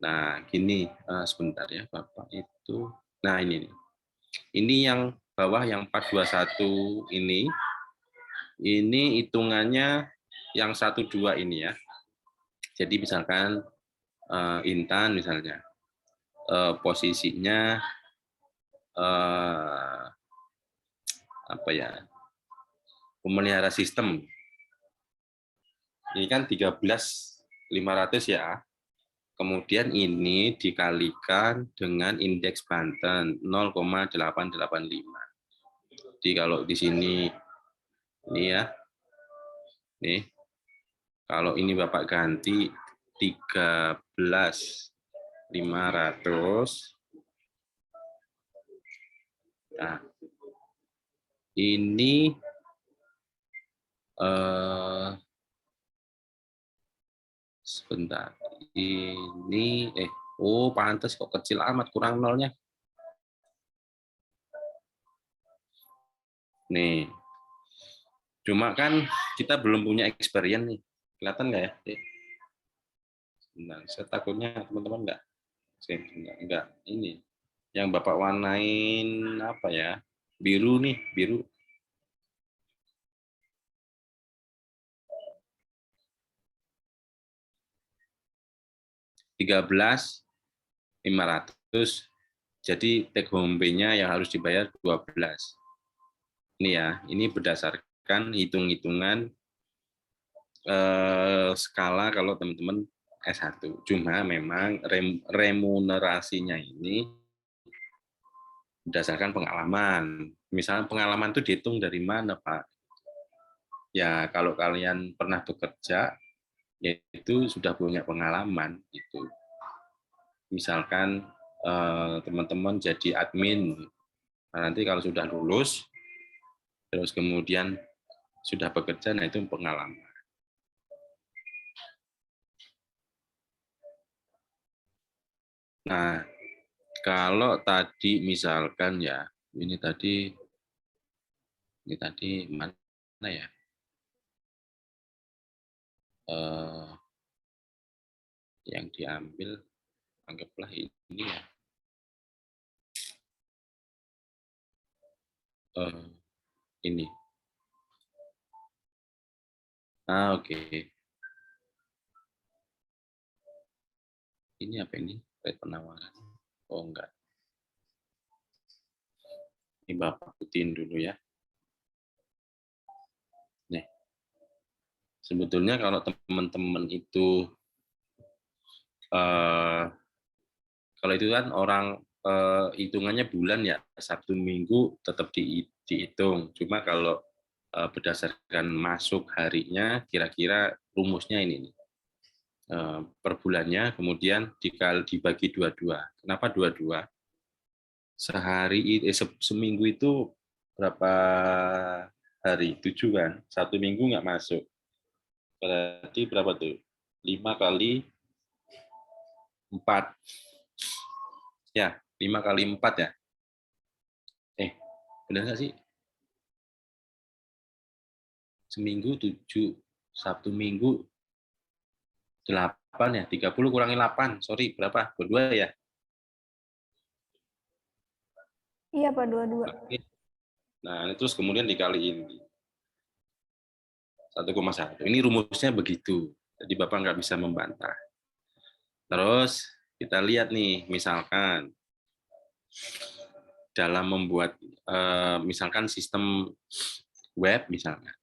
Nah, gini sebentar ya Bapak itu. Nah, ini nih. Ini yang bawah yang 421 ini hitungannya yang 12 ini ya. Jadi misalkan Intan misalnya posisinya apa ya, pemelihara sistem ini kan 13.500 ya, kemudian ini dikalikan dengan indeks Banten 0,885. Jadi kalau di sini ini ya, nih kalau ini Bapak ganti 13.500. Nah, ini sebentar. Ini oh pantas kok kecil amat, kurang nolnya. Nih, Cuma kan kita belum punya experience nih. Kelihatan nggak ya? Nah, saya takutnya teman-teman nggak ini. Yang Bapak warnain apa ya? Biru nih, biru. $13.500. Jadi take home pay-nya yang harus dibayar 12. Ini ya, ini berdasarkan hitung-hitungan skala kalau teman-teman S1. Cuma memang remunerasinya ini berdasarkan pengalaman. Misalnya pengalaman itu dihitung dari mana, Pak? Ya, kalau kalian pernah bekerja, yaitu sudah punya pengalaman. Gitu. Misalkan teman-teman jadi admin, nah, nanti kalau sudah lulus, terus kemudian sudah bekerja, nah itu pengalaman. Nah, kalau tadi misalkan ya, ini tadi mana ya? Yang diambil, anggaplah ini ya. Ini. Oke. Ini apa ini? Rate penawaran. Oh, enggak. Ini Bapak putin dulu ya. Nih. Sebetulnya kalau teman-teman itu kalau itu kan orang hitungannya bulan ya, Sabtu Minggu tetap dihitung. Cuma kalau berdasarkan masuk harinya, kira-kira rumusnya ini nih. Per bulannya, kemudian dibagi 22. Kenapa 22? Seminggu itu berapa hari? 7 kan? 1 minggu nggak masuk. Berarti berapa tuh? 5 kali 4. Ya, 5 kali 4 ya. Benar nggak sih? Seminggu 7, Sabtu Minggu 8 ya, 30 kurangi 8, sorry berapa? 22 ya? Iya Pak, 22. Nah, terus kemudian dikaliin 1,1. Ini rumusnya begitu, jadi Bapak nggak bisa membantah. Terus kita lihat nih, misalkan dalam membuat misalkan sistem web misalnya.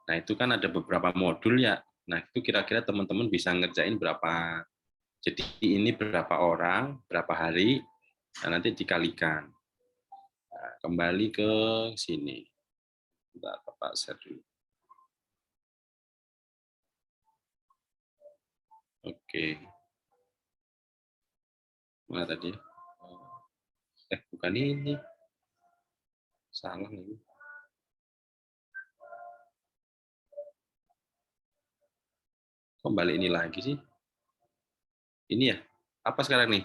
Nah, itu kan ada beberapa modul ya. Nah, itu kira-kira teman-teman bisa ngerjain berapa. Jadi ini berapa orang, berapa hari, nah nanti dikalikan. Nah, kembali ke sini. Bentar, Bapak share dulu. Oke. Mana tadi? Bukan ini. Salah ini. Kok balik ini lagi sih? Ini ya? Apa sekarang nih?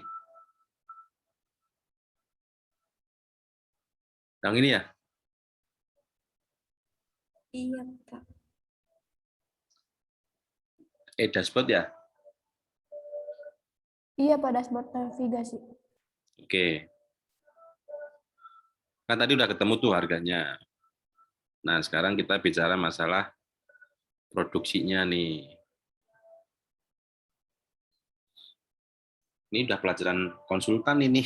Yang ini ya? Iya, Pak. Dashboard ya? Iya Pak, dashboard navigasi. Oke. Kan tadi udah ketemu tuh harganya. Nah, sekarang kita bicara masalah produksinya nih. Ini udah pelajaran konsultan ini.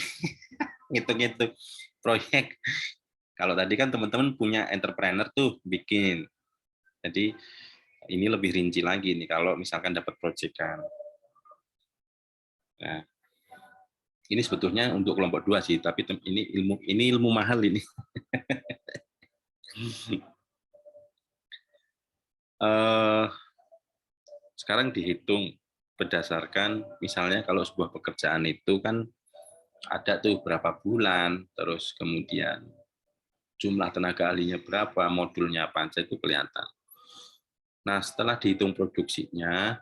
Ngitung-ngitung proyek. Kalau tadi kan teman-teman punya entrepreneur tuh bikin. Jadi ini lebih rinci lagi nih kalau misalkan dapat proyekan. Nah, ini sebetulnya untuk kelompok 2 sih, tapi ini ilmu mahal ini. Sekarang dihitung berdasarkan misalnya kalau sebuah pekerjaan itu kan ada tuh berapa bulan, terus kemudian jumlah tenaga ahlinya berapa, modulnya apa aja itu kelihatan. Nah, setelah dihitung produksinya,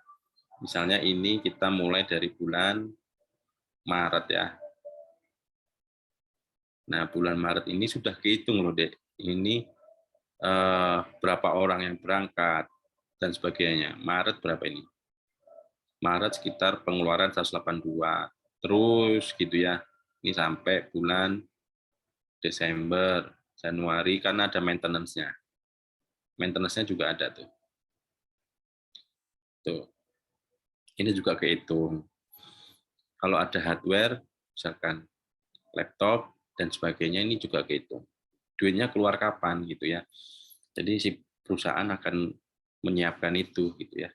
misalnya ini kita mulai dari bulan Maret ya. Nah, bulan Maret ini sudah kehitung loh, Dek. Ini berapa orang yang berangkat, dan sebagainya. Maret berapa ini? Maret sekitar pengeluaran 182. Terus gitu ya. Ini sampai bulan Desember, Januari, karena ada maintenance-nya. Maintenance-nya juga ada tuh. Tuh. Ini juga kehitung. Kalau ada hardware, misalkan laptop dan sebagainya, ini juga kehitung. Duitnya keluar kapan gitu ya. Jadi si perusahaan akan menyiapkan itu gitu ya.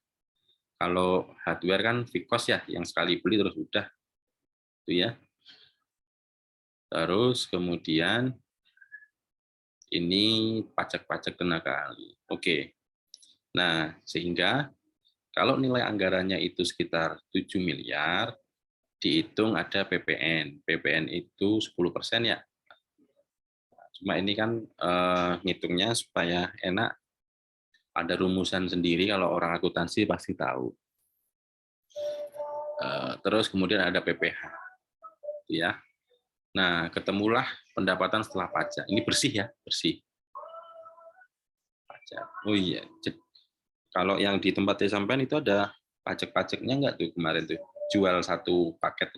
Kalau hardware kan fixed cost ya, yang sekali beli terus udah gitu ya. Terus kemudian ini pajak-pajak tenaga ahli. Oke. Nah, sehingga kalau nilai anggarannya itu sekitar 7 miliar, dihitung ada PPN. PPN itu 10% ya. Cuma ini kan ngitungnya supaya enak, ada rumusan sendiri, kalau orang akuntansi pasti tahu. Terus kemudian ada PPh. Ya. Nah, ketemulah pendapatan setelah pajak. Ini bersih ya, bersih. Pajak. Oh iya, kalau yang di tempat saya sampaikan itu ada pajak-pajaknya enggak tuh kemarin tuh? Jual satu paket.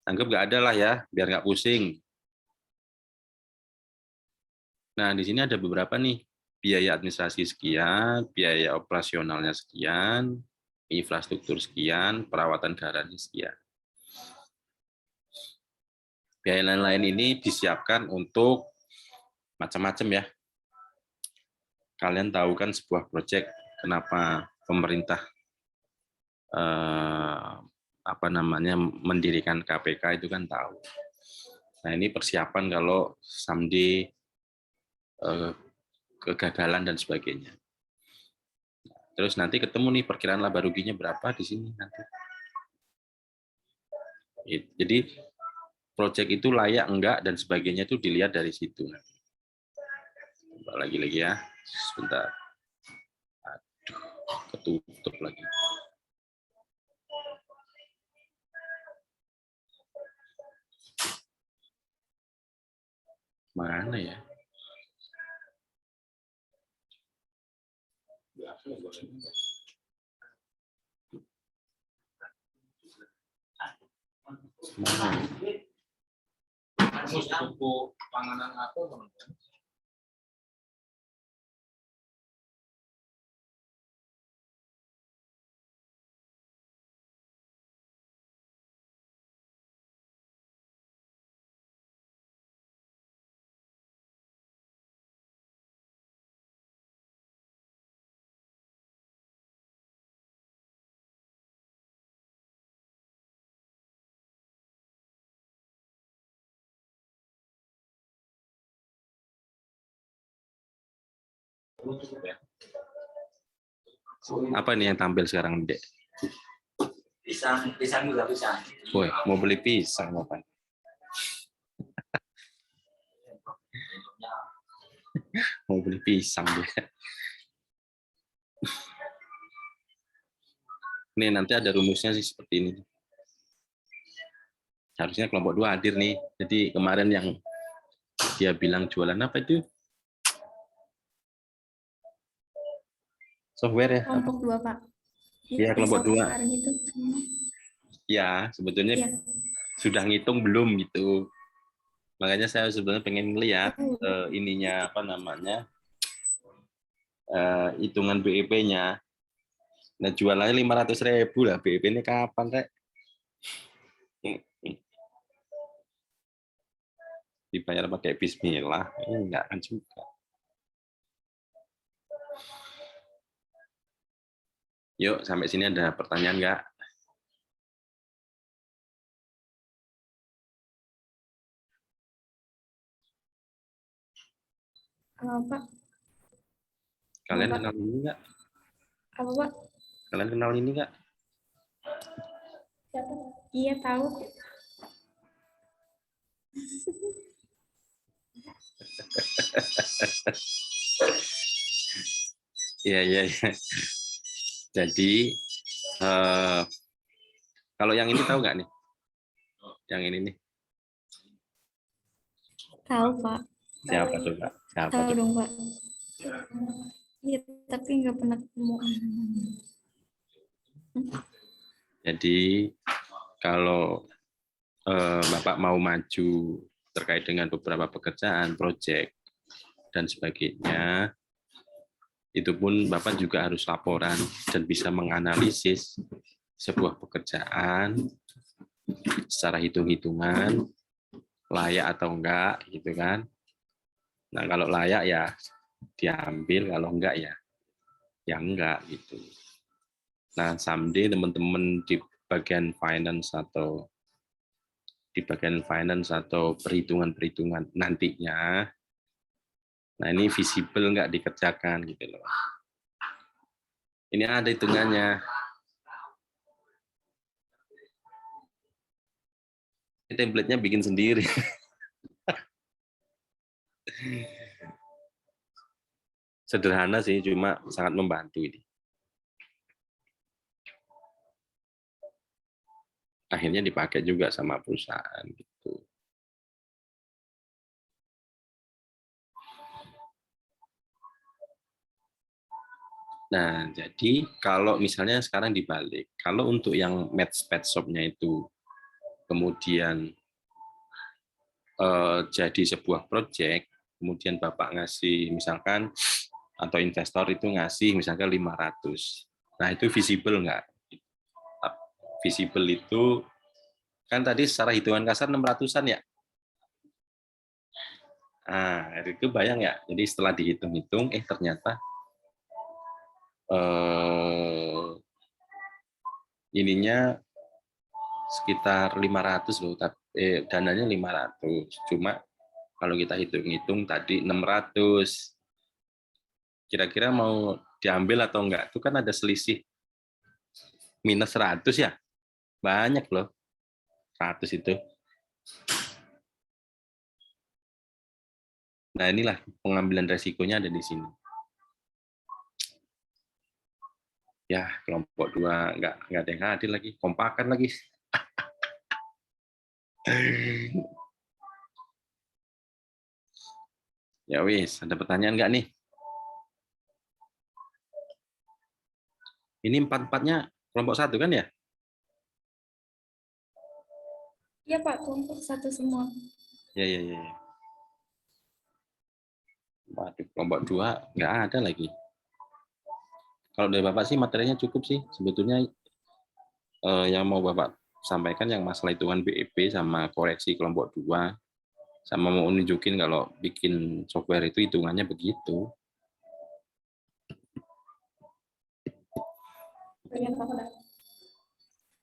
Anggap nggak ada lah ya, biar nggak pusing. Nah, di sini ada beberapa nih. Biaya administrasi sekian, biaya operasionalnya sekian, infrastruktur sekian, perawatan garasi sekian. Biaya lain-lain ini disiapkan untuk macam-macam ya. Kalian tahu kan sebuah proyek, kenapa pemerintah mendirikan KPK itu kan tahu. Nah, ini persiapan kalau someday kegagalan dan sebagainya. Terus nanti ketemu nih perkiraan laba ruginya berapa di sini nanti. Jadi proyek itu layak enggak dan sebagainya itu dilihat dari situ. Lagi ya, sebentar. Aduh, ketutup lagi. Mana ya? Mana? Buku panganan apa, teman-teman? Apa nih yang tampil sekarang, Dek? Pisang juga pisang. Woi, mau beli pisang apa? Mau beli pisang dia. Nih nanti ada rumusnya sih seperti ini. Harusnya kelompok 2 hadir nih. Jadi kemarin yang dia bilang jualan apa itu? Software ya? Kelompok 2, Pak. Iya, kelompok 2. Gitu. Ya, sebetulnya ya. Sudah ngitung belum gitu. Makanya saya sebenarnya pengen ngelihat ininya apa namanya? Hitungan BEP-nya. Nah, jualannya 500.000 lah. BEP ini kapan, Rek? Dibayar pakai bismillah. Enggak kan juga. Yuk, sampai sini ada pertanyaan enggak? Apa? Kalian kenal ini enggak? Apa, Pak? Kalian kenal ini enggak? Siapa? Iya, tahu. Iya. Jadi kalau yang ini tahu nggak nih? Yang ini nih. Tahu, Pak. Siapa coba? Siapa Tahu coba? dong, Pak. Iya, tapi nggak pernah ketemu. Jadi kalau Bapak mau maju terkait dengan beberapa pekerjaan, proyek, dan sebagainya, itu pun Bapak juga harus laporan dan bisa menganalisis sebuah pekerjaan secara hitung-hitungan, layak atau enggak, gitu kan. Nah, kalau layak ya diambil, kalau enggak ya enggak, gitu. Nah, someday teman-teman di bagian finance atau perhitungan-perhitungan nantinya, nah ini visible nggak dikerjakan gitu loh. Ini ada hitungannya. Ini template-nya bikin sendiri. Sederhana sih, cuma sangat membantu ini. Akhirnya dipakai juga sama perusahaan gitu. Nah, jadi kalau misalnya sekarang dibalik, kalau untuk yang match pet shop-nya itu kemudian jadi sebuah proyek, kemudian Bapak ngasih misalkan atau investor itu ngasih misalkan 500. Nah, itu visible nggak? Visible itu kan tadi secara hitungan kasar 600-an ya. Nah, itu bayang ya. Jadi setelah dihitung-hitung, ternyata ininya sekitar 500 loh, tapi dananya 500. Cuma kalau kita hitung-hitung tadi 600. Kira-kira mau diambil atau enggak? Itu kan ada selisih minus 100 ya. Banyak loh. 100 itu. Nah, inilah pengambilan resikonya ada di sini. Ya, kelompok 2 enggak ada yang hadir lagi. Kompakan lagi. Ya wis, ada pertanyaan enggak nih? Ini 4-4-nya kelompok 1 kan ya? Iya, Pak, kelompok 1 semua. Ya. Waduh, kelompok 2 nggak ada lagi. Kalau dari Bapak sih materinya cukup sih. Sebetulnya yang mau Bapak sampaikan yang masalah hitungan BEP sama koreksi kelompok 2, sama mau nunjukin kalau bikin software itu hitungannya begitu.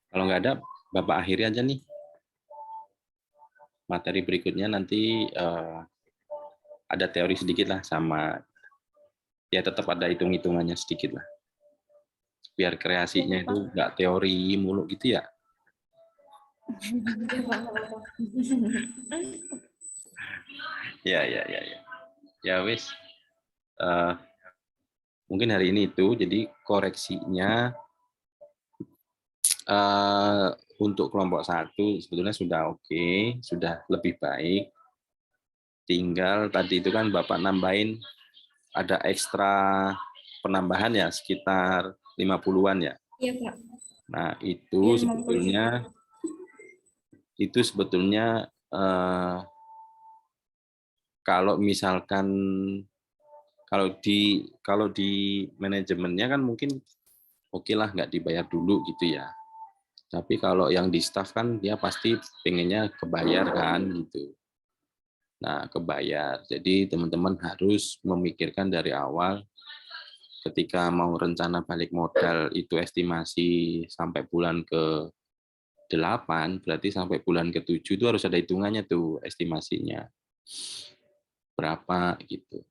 Kalau nggak ada, Bapak akhiri aja nih. Materi berikutnya nanti ada teori sedikit lah, sama ya tetap ada hitung-hitungannya sedikit lah. Biar kreasinya itu nggak teori mulu gitu ya. Ya. Ya wis. Mungkin hari ini itu, jadi koreksinya untuk kelompok 1 sebetulnya sudah oke, sudah lebih baik. Tinggal tadi itu kan Bapak nambahin ada ekstra penambahan ya sekitar 50-an ya. Iya, Pak. Nah, itu sebetulnya kalau misalkan kalau di manajemennya kan mungkin oke lah nggak dibayar dulu gitu ya. Tapi kalau yang di staff kan dia pasti pengennya kebayar kan gitu. Nah, kebayar. Jadi teman-teman harus memikirkan dari awal ketika mau rencana balik modal itu estimasi sampai bulan ke-8, berarti sampai bulan ke-7 itu harus ada hitungannya tuh estimasinya. Berapa gitu.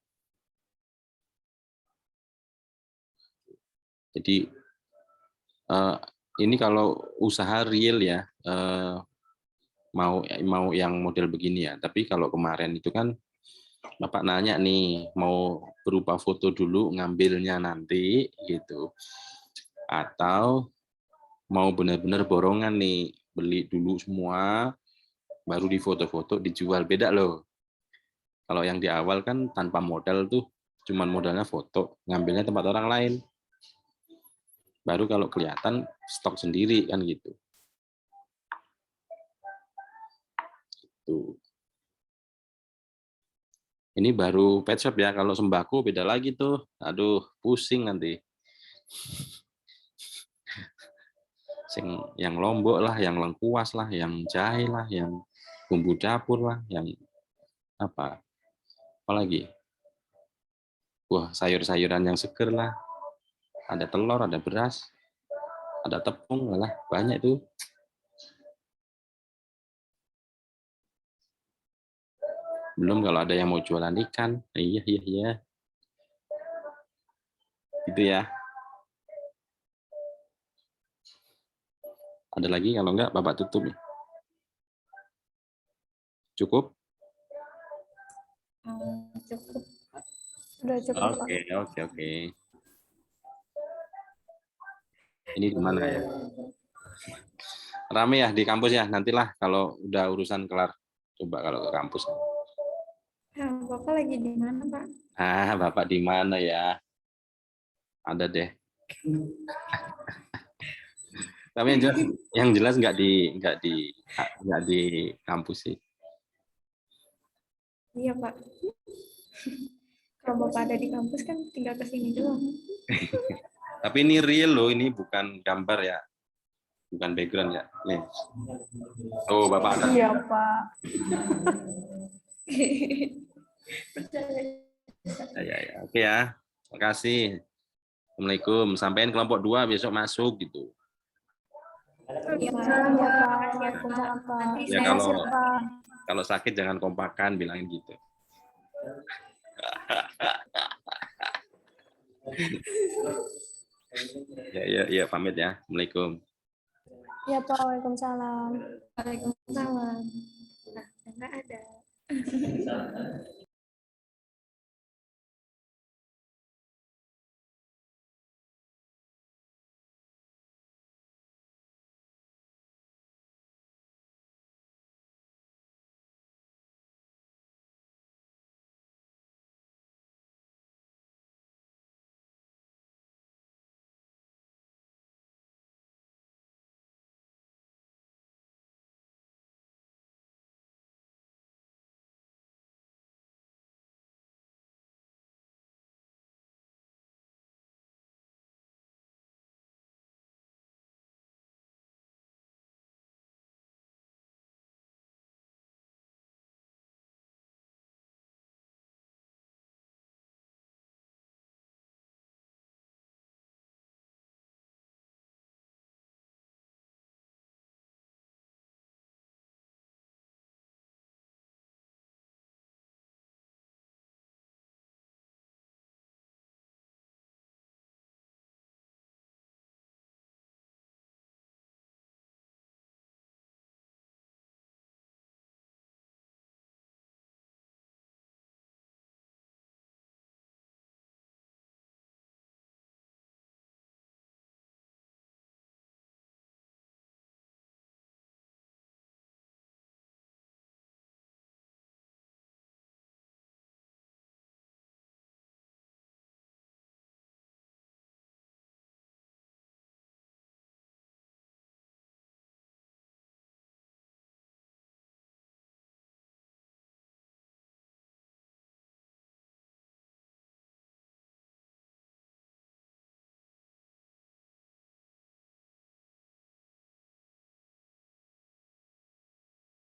Jadi ini kalau usaha real ya, mau yang model begini ya. Tapi kalau kemarin itu kan Bapak nanya nih, mau berupa foto dulu ngambilnya nanti gitu, atau mau benar-benar borongan nih, beli dulu semua, baru difoto-foto dijual, beda loh. Kalau yang di awal kan tanpa modal tuh, cuman modalnya foto, ngambilnya tempat orang lain. Baru kalau kelihatan stok sendiri kan gitu. Tuh. Ini baru pet shop ya, kalau sembako beda lagi tuh. Aduh, pusing nanti. Yang Lombok lah, yang lengkuas lah, yang jahe lah, yang bumbu dapur lah, yang apa lagi? Wah, sayur-sayuran yang seger lah. Ada telur, ada beras, ada tepung lah, banyak tuh. Belum kalau ada yang mau jualan ikan. Iya. Gitu ya. Ada lagi, kalau enggak Bapak tutup. Cukup? Cukup. Udah cukup, Pak. Oke. Ini di mana ya? Rame ya di kampus ya? Nantilah kalau udah urusan kelar. Coba kalau ke kampus. Bapak lagi di mana, Pak? Bapak di mana ya? Ada deh. Tapi yang jelas nggak di kampus sih. Iya, Pak. Kalau Bapak ada di kampus kan tinggal ke sini doang. Tapi ini real loh, ini bukan gambar ya. Bukan background ya. Nih. Oh, Bapak ada. Iya, Pak. Ya. Oke ya. Terima kasih. Assalamualaikum. Sampaikan kelompok 2 besok masuk gitu. Iya, Pak. Waalaikumsalam, Pak. Ya, Terima kasih, Pak. kalau sakit jangan kompakan, bilangin gitu. Ya, pamit ya. Assalamualaikum. Ya, Pak. Waalaikumsalam. Waalaikumsalam.